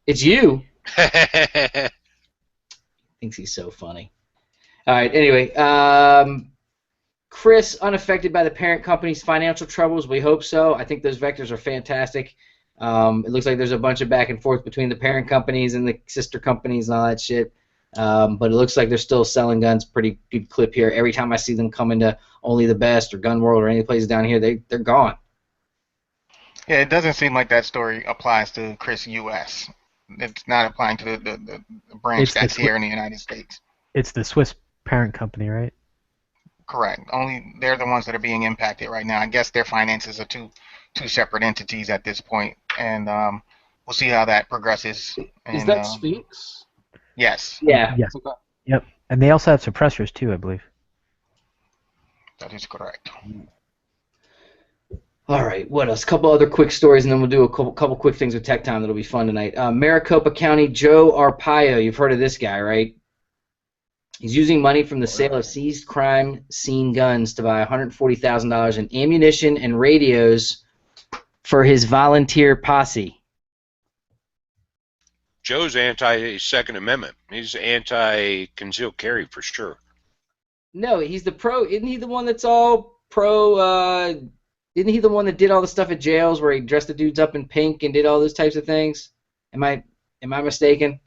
It's you. Thinks he's so funny. All right, anyway. Chris, unaffected by the parent company's financial troubles. We hope so. I think those vectors are fantastic. It looks like there's a bunch of back and forth between the parent companies and the sister companies and all that shit. But it looks like they're still selling guns pretty good clip here. Every time I see them come into Only the Best or Gun World or any places down here, they're gone. Yeah, it doesn't seem like that story applies to Chris U.S. It's not applying to the branch that's here in the United States. It's the Swiss parent company, right? Correct. Only they're the ones that are being impacted right now. I guess their finances are two separate entities at this point, and we'll see how that progresses. Is And that Sphinx? yes, Yeah. Yes. Okay. Yep. And they also have suppressors too, I believe. that is correct. All right, what else? A couple other quick stories, and then we'll do a couple quick things with Tech Time that'll be fun tonight. Maricopa County Joe Arpaio, you've heard of this guy, right? He's using money from the sale of seized crime scene guns to buy $140,000 in ammunition and radios for his volunteer posse. Joe's anti-Second Amendment. He's anti-concealed carry for sure. No, he's the pro. Isn't he the one that's all pro? Isn't he the one that did all the stuff at jails where he dressed the dudes up in pink and did all those types of things? Am I mistaken?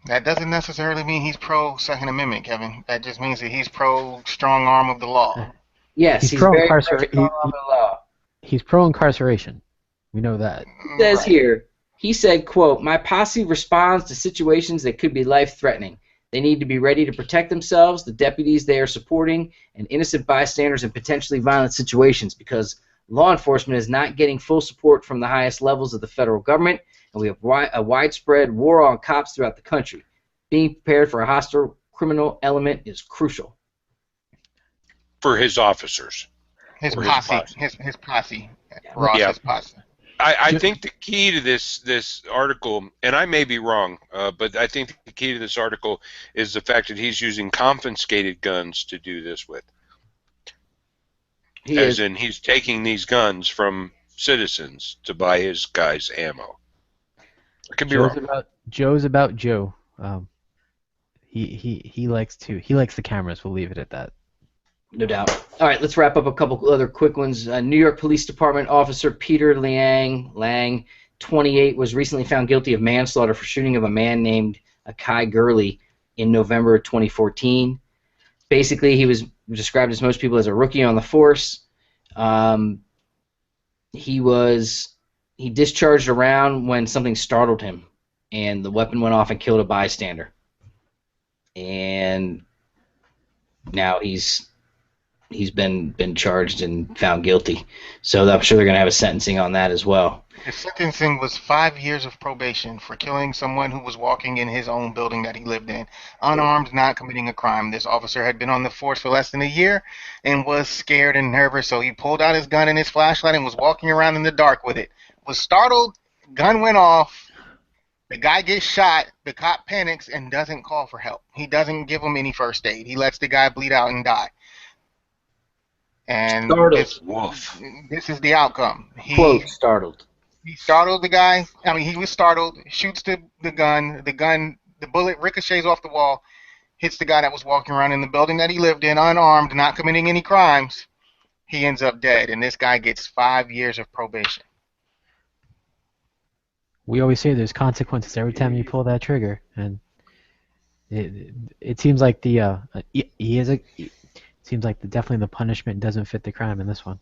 That doesn't necessarily mean he's pro Second Amendment, Kevin. That just means that he's pro strong arm of the law. Yes, He's he's very pro-incarceration. pro strong arm of the law. He's pro-incarceration. We know that. It says here, he said, quote, "My posse responds to situations that could be life-threatening. They need to be ready to protect themselves, the deputies they are supporting, and innocent bystanders in potentially violent situations because law enforcement is not getting full support from the highest levels of the federal government, and we have a widespread war on cops throughout the country. Being prepared for a hostile criminal element is crucial." For his officers. His Or posse. His posse. Ross, Yeah. his posse. I think the key to this article, and I may be wrong, but I think the key to this article is the fact that he's using confiscated guns to do this with. As in, he's taking these guns from citizens to buy his guys ammo. I could be wrong. Joe's about Joe. He likes the cameras. We'll leave it at that. No doubt. All right, let's wrap up a couple other quick ones. New York Police Department officer Peter Lang, 28, was recently found guilty of manslaughter for shooting of a man named Akai Gurley in November of 2014. Basically, he was described as most people as a rookie on the force. He discharged a round when something startled him, and the weapon went off and killed a bystander. And now he's been charged and found guilty. So I'm sure they're going to have a sentencing on that as well. His sentencing was 5 years of probation for killing someone who was walking in his own building that he lived in, unarmed, not committing a crime. This officer had been on the force for less than a year and was scared and nervous, so he pulled out his gun and his flashlight and was walking around in the dark with it. Was startled, gun went off, the guy gets shot, the cop panics and doesn't call for help. He doesn't give him any first aid. He lets the guy bleed out and die. And this is the outcome. Quote, startled. He startled the guy. I mean, he was startled, shoots the gun, the bullet ricochets off the wall, hits the guy that was walking around in the building that he lived in, unarmed, not committing any crimes. He ends up dead, and this guy gets 5 years of probation. We always say there's consequences every time you pull that trigger, and it seems like definitely the punishment doesn't fit the crime in this one.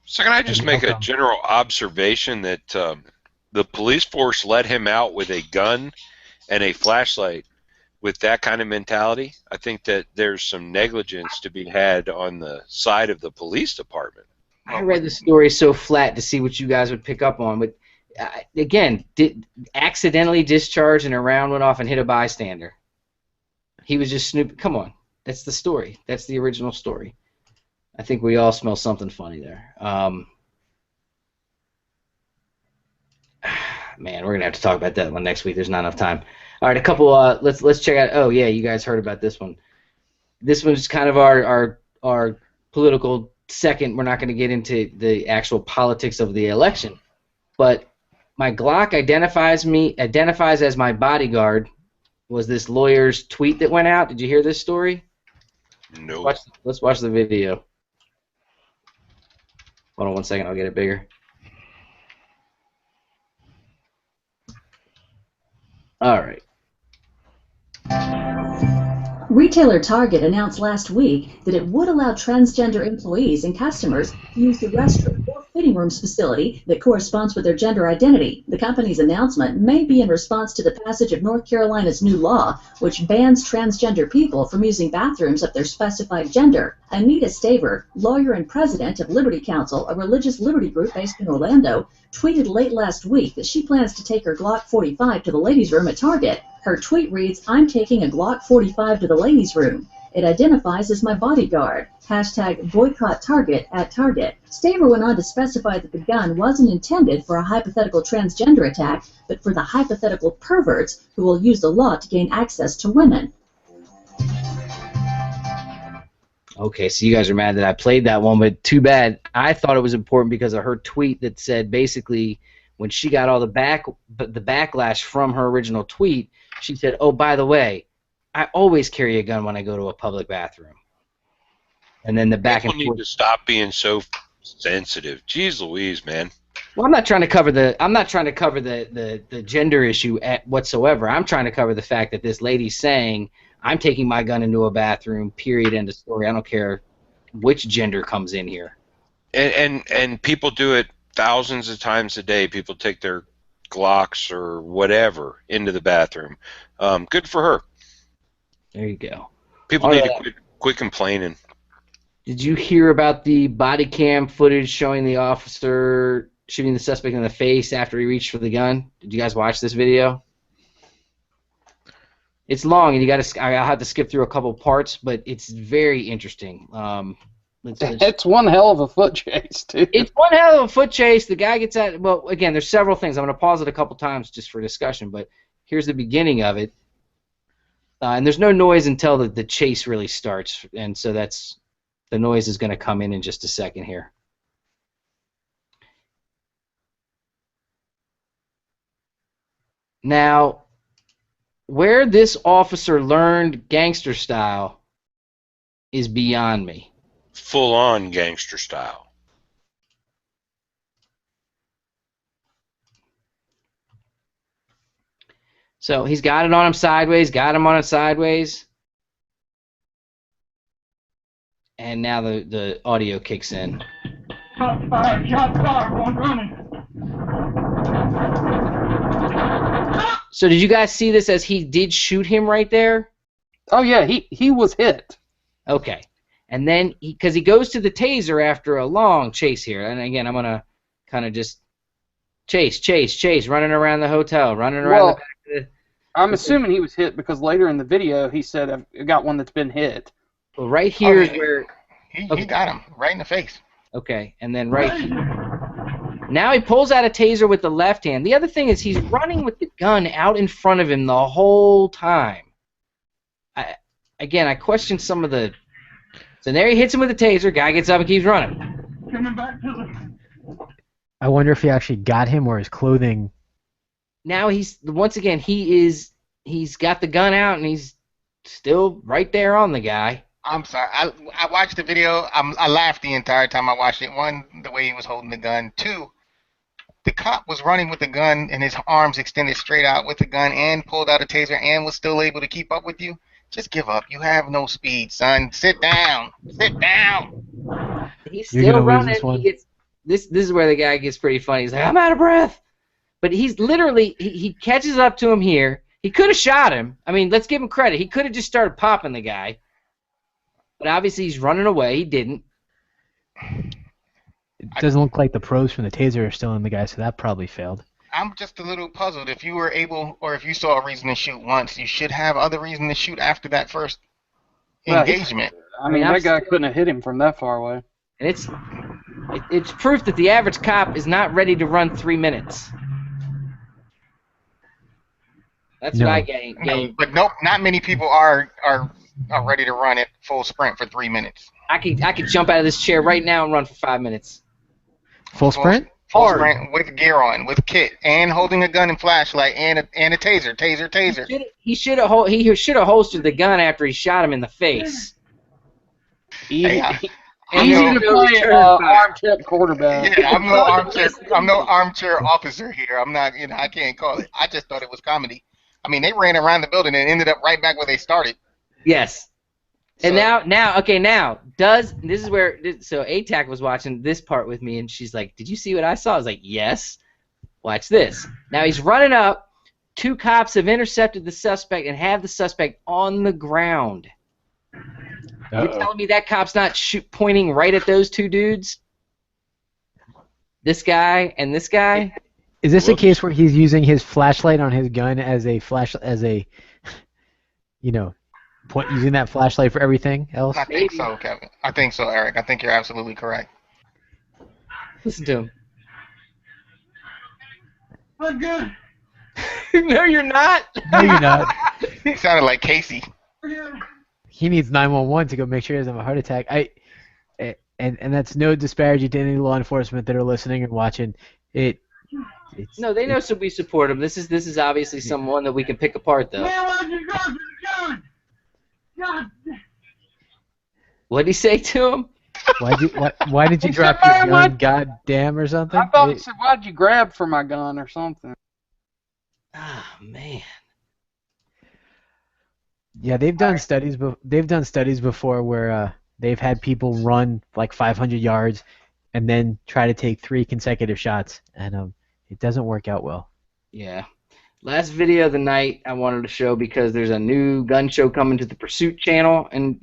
So can I just make a general observation that the police force let him out with a gun and a flashlight with that kind of mentality? I think that there's some negligence to be had on the side of the police department. I read the story so flat to see what you guys would pick up on, but again, accidentally discharged and a round went off and hit a bystander. He was just snooping. Come on. That's the story. That's the original story. I think we all smell something funny there. Man, we're gonna have to talk about that one next week. There's not enough time. All right, a couple. Let's check out. Oh yeah, you guys heard about this one. This one's kind of our political second. We're not going to get into the actual politics of the election, but my Glock identifies as my bodyguard. Was this lawyer's tweet that went out? Did you hear this story? No. Let's watch the video. Hold on one second, I'll get it bigger. All right. Retailer Target announced last week that it would allow transgender employees and customers to use the restroom or fitting rooms facility that corresponds with their gender identity. The company's announcement may be in response to the passage of North Carolina's new law, which bans transgender people from using bathrooms of their specified gender. Anita Staver, lawyer and president of Liberty Counsel, a religious liberty group based in Orlando, tweeted late last week that she plans to take her Glock 45 to the ladies' room at Target. Her tweet reads, "I'm taking a Glock 45 to the ladies' room. It identifies as my bodyguard. Hashtag boycott Target at Target." Staver went on to specify that the gun wasn't intended for a hypothetical transgender attack, but for the hypothetical perverts who will use the law to gain access to women. Okay, so you guys are mad that I played that one, but too bad. I thought it was important because of her tweet that said basically when she got all the backlash from her original tweet, she said, "Oh, by the way, I always carry a gun when I go to a public bathroom." And then the back and People forth. need to stop being so sensitive. Jeez Louise, man. Well, I'm not trying to cover the gender issue whatsoever. I'm trying to cover the fact that this lady's saying, "I'm taking my gun into a bathroom, period, end of story. I don't care which gender comes in here." And people do it thousands of times a day. People take their Glocks or whatever into the bathroom. Good for her. There you go. People need to quit complaining. Did you hear about the body cam footage showing the officer shooting the suspect in the face after he reached for the gun? Did you guys watch this video? It's long, and I have to skip through a couple parts, but it's very interesting. It's one hell of a foot chase, too. It's one hell of a foot chase. The guy gets out. Well, again, there's several things. I'm going to pause it a couple times just for discussion, but here's the beginning of it. And there's no noise until the chase really starts, and so the noise is going to come in just a second here. Now, where this officer learned gangster style is beyond me. Full-on gangster style. So he's got it on him sideways, and now the audio kicks in. Shot fired, one running. So did you guys see this as he did shoot him right there? Oh, yeah, he was hit. Okay. And then, because he goes to the taser after a long chase here, and again, I'm going to kind of just chase, running around the hotel, running around the back of the... I'm assuming he was hit because later in the video he said, "I've got one that's been hit." Well, right here is where... He got him right in the face. Okay, and then right here. Now he pulls out a taser with the left hand. The other thing is he's running with the gun out in front of him the whole time. I question some of the... So there he hits him with the taser. Guy gets up and keeps running. Coming back to the... I wonder if he actually got him or his clothing. Now he's got the gun out and he's still right there on the guy. I'm sorry. I watched the video. I laughed the entire time I watched it. One, the way he was holding the gun. Two, the cop was running with the gun and his arms extended straight out with the gun and pulled out a taser and was still able to keep up with you. Just give up. You have no speed, son. Sit down. Sit down. He's still running. This is where the guy gets pretty funny. He's like, "I'm out of breath." But he's literally, he catches up to him here. He could have shot him. I mean, let's give him credit. He could have just started popping the guy. But obviously he's running away. He didn't. It doesn't look like the probes from the taser are still in the guy, so that probably failed. I'm just a little puzzled. If you were able, or if you saw a reason to shoot once, you should have other reason to shoot after that first engagement. I mean, that guy couldn't have hit him from that far away. And it's proof that the average cop is not ready to run 3 minutes. That's what I gained. No, but nope, not many people are ready to run at full sprint for 3 minutes. I could jump out of this chair right now and run for 5 minutes. Full sprint? Full sprint with gear on, with kit, and holding a gun and flashlight, and a taser. He should have holstered the gun after he shot him in the face. Easy to play armchair quarterback. Yeah, I'm no armchair officer here. I'm not. I can't call it. I just thought it was comedy. I mean, they ran around the building and ended up right back where they started. Yes. And So- now, this is where, so ATAC was watching this part with me, and she's like, did you see what I saw? I was like, yes. Watch this. Now he's running up. 2 cops have intercepted the suspect and have the suspect on the ground. You're telling me that cop's not pointing right at those 2 dudes? This guy and this guy? Is this a case where he's using his flashlight on his gun as a using that flashlight for everything else? I think so, Kevin. I think so, Eric. I think you're absolutely correct. Listen to him. We're good. No, you're not. No, you're not. He sounded like Casey. We're good. He needs 911 to go make sure he doesn't have a heart attack. And that's no disparaging to any law enforcement that are listening and watching. No, they know we support him. This is obviously someone that we can pick apart, though. Man, why'd you go to the gun? God. What did he say to him? Why did you He drop said, your "Man, gun? what?" God damn or something? I thought he said, "Why'd you grab for my gun or something?" Ah, man. Yeah, they've done studies. They've done studies before where they've had people run like 500 yards and then try to take 3 consecutive shots, and it doesn't work out well. Yeah. Last video of the night I wanted to show because there's a new gun show coming to the Pursuit channel, and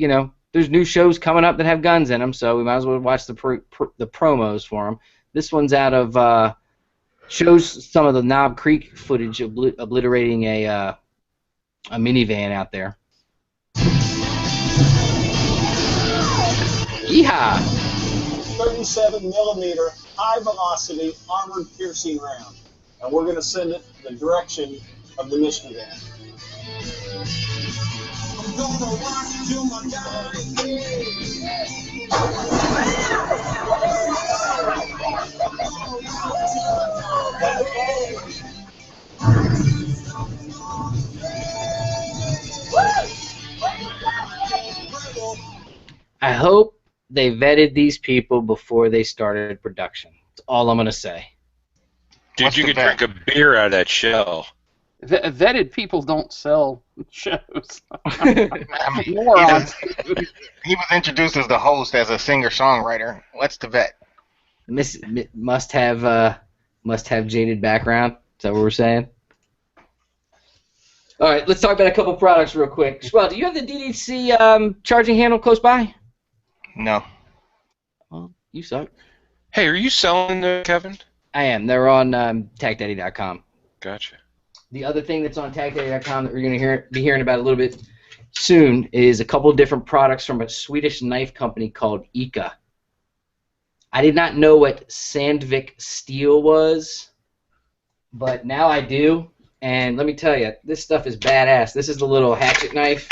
there's new shows coming up that have guns in them, so we might as well watch the promos for them. This one's out of shows some of the Knob Creek footage obliterating a minivan out there. Yeehaw! 37 millimeter high velocity armored piercing round, and we're going to send it the direction of the mission van. I'm gonna rock till my dying I hope they vetted these people before they started production. That's all I'm going to say. Dude, you could drink a beer out of that shell. Vetted people don't sell shows. I mean, Morons. he was introduced as the host as a singer-songwriter. What's the vet? Must have jaded background. Is that what we're saying? All right, let's talk about a couple products real quick. Well, do you have the DDC charging handle close by? No. Well, you suck. Hey, are you selling there, Kevin? I am. They're on TagDaddy.com. Gotcha. The other thing that's on TagDaddy.com that we're going to be hearing about a little bit soon is a couple of different products from a Swedish knife company called Ica. I did not know what Sandvik steel was, but now I do. And let me tell you, this stuff is badass. This is the little hatchet knife.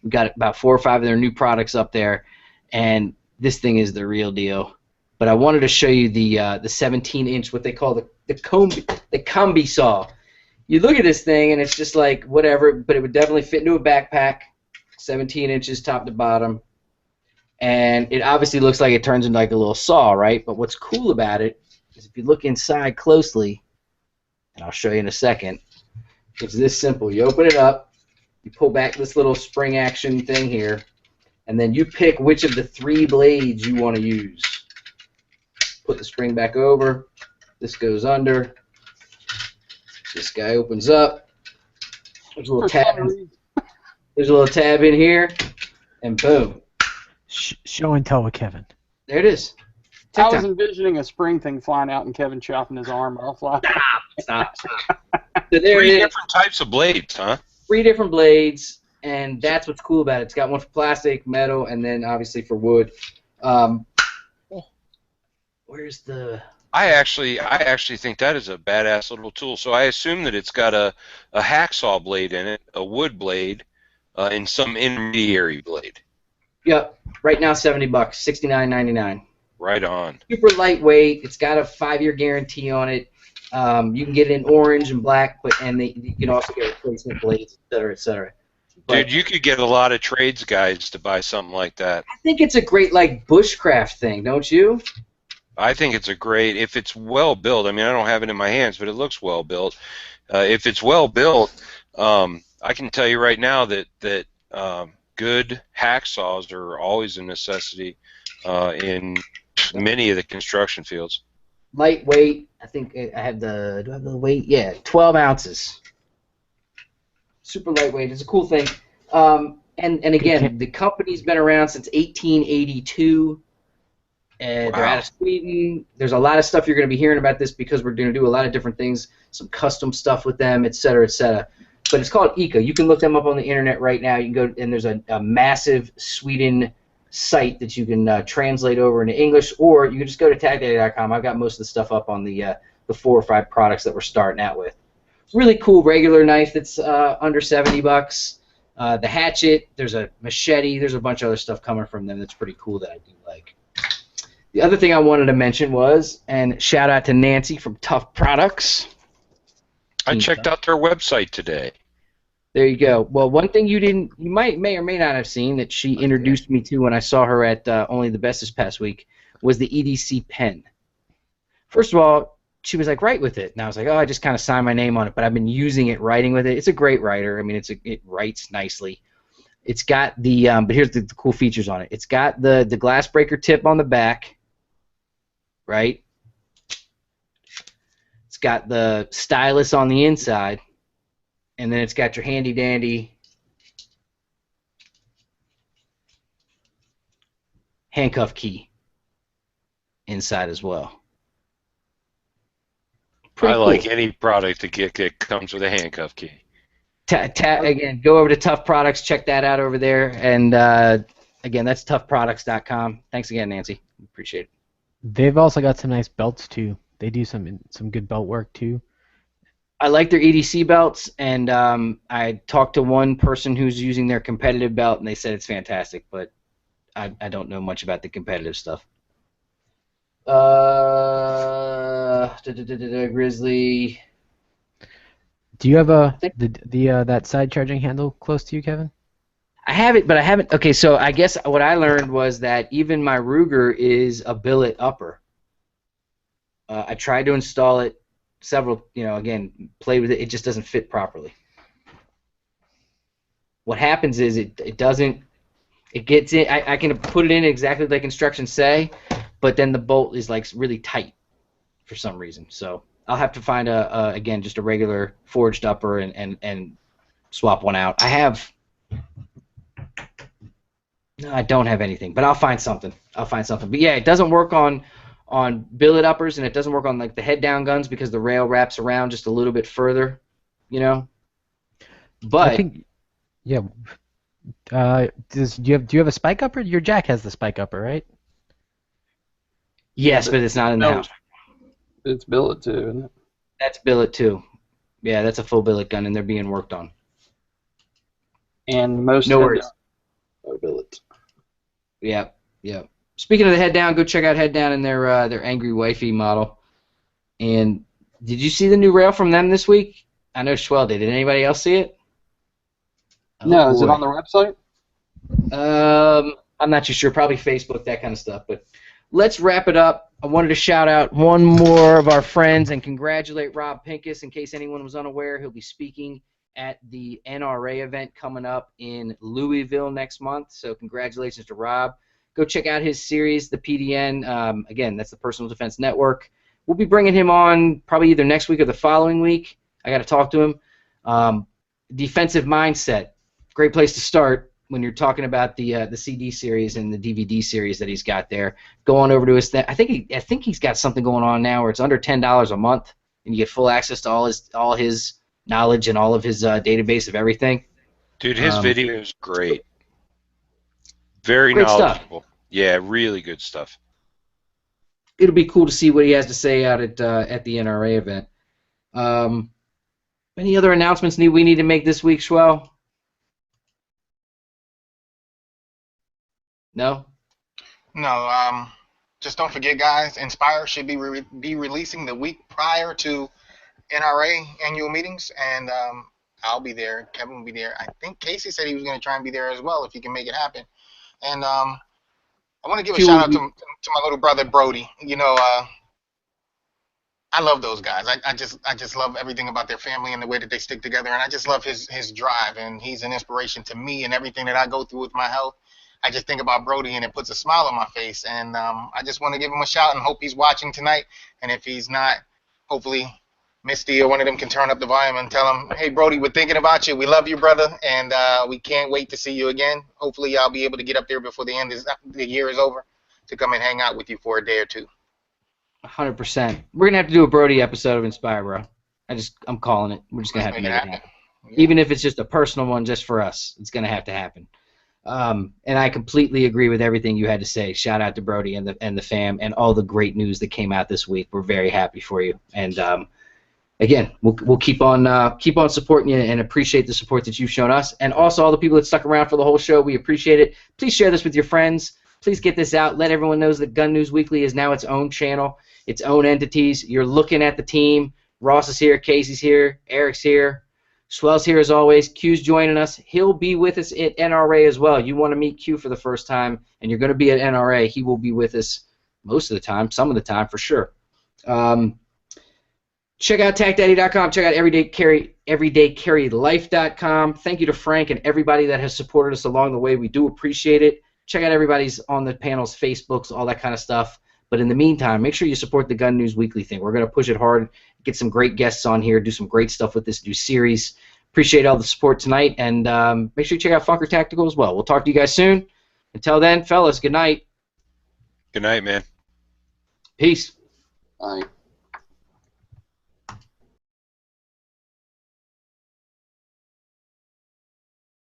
We've got about 4 or 5 of their new products up there, and this thing is the real deal. But I wanted to show you the 17-inch, what they call the combi saw. You look at this thing, and it's just like whatever, but it would definitely fit into a backpack. 17 inches top to bottom, and it obviously looks like it turns into like a little saw, right? But what's cool about it is if you look inside closely, and I'll show you in a second, it's this simple. You open it up, you pull back this little spring action thing here, and then you pick which of the 3 blades you want to use. Put the spring back over, this goes under, this guy opens up, there's a little tab in here, and boom. Show and tell with Kevin. There it is. I was envisioning a spring thing flying out and Kevin chopping his arm off. Stop. So there 3 it is. different types of blades, huh? 3 different blades, and that's what's cool about it. It's got one for plastic, metal, and then obviously for wood. Where's the... I actually think that is a badass little tool. So I assume that it's got a hacksaw blade in it, a wood blade, and some intermediary blade. Yep. Right now, $70, $69.99. Right on. Super lightweight. It's got a 5-year guarantee on it. You can get it in orange and black, you can also get replacement blades, et cetera, et cetera. Dude, you could get a lot of trades guys to buy something like that. I think it's a great bushcraft thing, don't you? I think it's a great, if it's well built. I mean, I don't have it in my hands, but it looks well built. If it's well built, I can tell you right now that good hacksaws are always a necessity in many of the construction fields. Lightweight. I think I have the. Do I have the weight? Yeah, 12 ounces. Super lightweight. It's a cool thing. And again, the company's been around since 1882. They're out of Sweden. There's a lot of stuff you're going to be hearing about this because we're going to do a lot of different things, some custom stuff with them, et cetera, et cetera. But it's called Ika. You can look them up on the internet right now. You can go, and there's a massive Sweden site that you can translate over into English, or you can just go to tagdaddy.com. I've got most of the stuff up on the 4 or 5 products that we're starting out with. Really cool regular knife that's under $70. The hatchet, there's a machete, there's a bunch of other stuff coming from them that's pretty cool that I do like. The other thing I wanted to mention was, and shout out to Nancy from Tough Products. I checked out their website today. There you go. Well, one thing you may or may not have seen that she introduced me to when I saw her at Only the Best this past week was the EDC pen. First of all, she was like, write with it. And I was like, oh, I just kind of signed my name on it, but I've been using it, writing with it. It's a great writer. I mean, it writes nicely. It's got the, but here's the cool features on it. It's got the glass breaker tip on the back, right? It's got the stylus on the inside, and then it's got your handy dandy handcuff key inside as well. Pretty I cool. like any product that comes with a handcuff key. Again, go over to Tough Products, check that out over there, and again, that's toughproducts.com. Thanks again, Nancy. Appreciate it. They've also got some nice belts too. They do some good belt work too. I like their EDC belts, and I talked to one person who's using their competitive belt, and they said it's fantastic, but I don't know much about the competitive stuff. Grizzly. Do you have that side charging handle close to you, Kevin? I have it, but I haven't. Okay, so I guess what I learned was that even my Ruger is a billet upper. I tried to install it several, again, played with it. It just doesn't fit properly. What happens is it doesn't. It gets in. I can put it in exactly like instructions say, but then the bolt is like really tight for some reason. So I'll have to find again just a regular forged upper and swap one out. No, I don't have anything, but I'll find something. But yeah, it doesn't work on billet uppers, and it doesn't work on like the head down guns because the rail wraps around just a little bit further, But I think, yeah. Do you have a spike upper? Your jack has the spike upper, right? Yes, but it's not in the house. It's billet too, isn't it? That's billet too. Yeah, that's a full billet gun, and they're being worked on. And most no worries. Are billet. Yeah. Speaking of the head down, go check out Head Down in their Angry Wifey model. And did you see the new rail from them this week? I know Schwell did. Did anybody else see it? No, is it on their website? I'm not too sure. Probably Facebook, that kind of stuff. But let's wrap it up. I wanted to shout out one more of our friends and congratulate Rob Pincus. In case anyone was unaware, he'll be speaking at the NRA event coming up in Louisville next month. So congratulations to Rob. Go check out his series, the PDN. Again, that's the Personal Defense Network. We'll be bringing him on probably either next week or the following week. I got to talk to him. Defensive Mindset. Great place to start when you're talking about the CD series and the DVD series that he's got there. Go on over to his. I think he's got something going on now where it's under $10 a month, and you get full access to all his knowledge and all of his database of everything. Dude, his video is great. Very great knowledgeable. Stuff. Yeah, really good stuff. It'll be cool to see what he has to say out at the NRA event. Any other announcements we need to make this week, Schwell? No? No. Just don't forget, guys, Inspire should be releasing the week prior to NRA annual meetings, and I'll be there. Kevin will be there. I think Casey said he was going to try and be there as well if he can make it happen. And I want to give a shout out to my little brother Brody. I I love those guys. I just love everything about their family and the way that they stick together, and I just love his drive, and he's an inspiration to me and everything that I go through with my health. I just think about Brody, and it puts a smile on my face, and I just want to give him a shout and hope he's watching tonight. And if he's not, hopefully Misty or one of them can turn up the volume and tell him, hey, Brody, we're thinking about you. We love you, brother, and we can't wait to see you again. Hopefully I'll be able to get up there before the year is over to come and hang out with you for a day or two. 100%. We're gonna have to do a Brody episode of Inspire, bro. I'm calling it. We're just gonna have to make it happen. Yeah. Even if it's just a personal one, just for us, it's gonna have to happen. And I completely agree with everything you had to say. Shout out to Brody and the fam and all the great news that came out this week. We're very happy for you. And again, we'll keep on supporting you and appreciate the support that you've shown us, and also all the people that stuck around for the whole show. We appreciate it. Please share this with your friends. Please get this out. Let everyone know that Gun News Weekly is now its own channel, its own entities. You're looking at the team. Ross is here. Casey's here. Eric's here. Swell's here as always. Q's joining us. He'll be with us at NRA as well. You want to meet Q for the first time, and you're going to be at NRA. He will be with us most of the time, some of the time for sure. Check out TacDaddy.com. Check out EverydayCarryLife.com. Thank you to Frank and everybody that has supported us along the way. We do appreciate it. Check out everybody's on the panel's Facebooks, all that kind of stuff. But in the meantime, make sure you support the Gun News Weekly thing. We're going to push it hard, get some great guests on here, do some great stuff with this new series. Appreciate all the support tonight, and make sure you check out Funker Tactical as well. We'll talk to you guys soon. Until then, fellas, good night. Good night, man. Peace. Bye.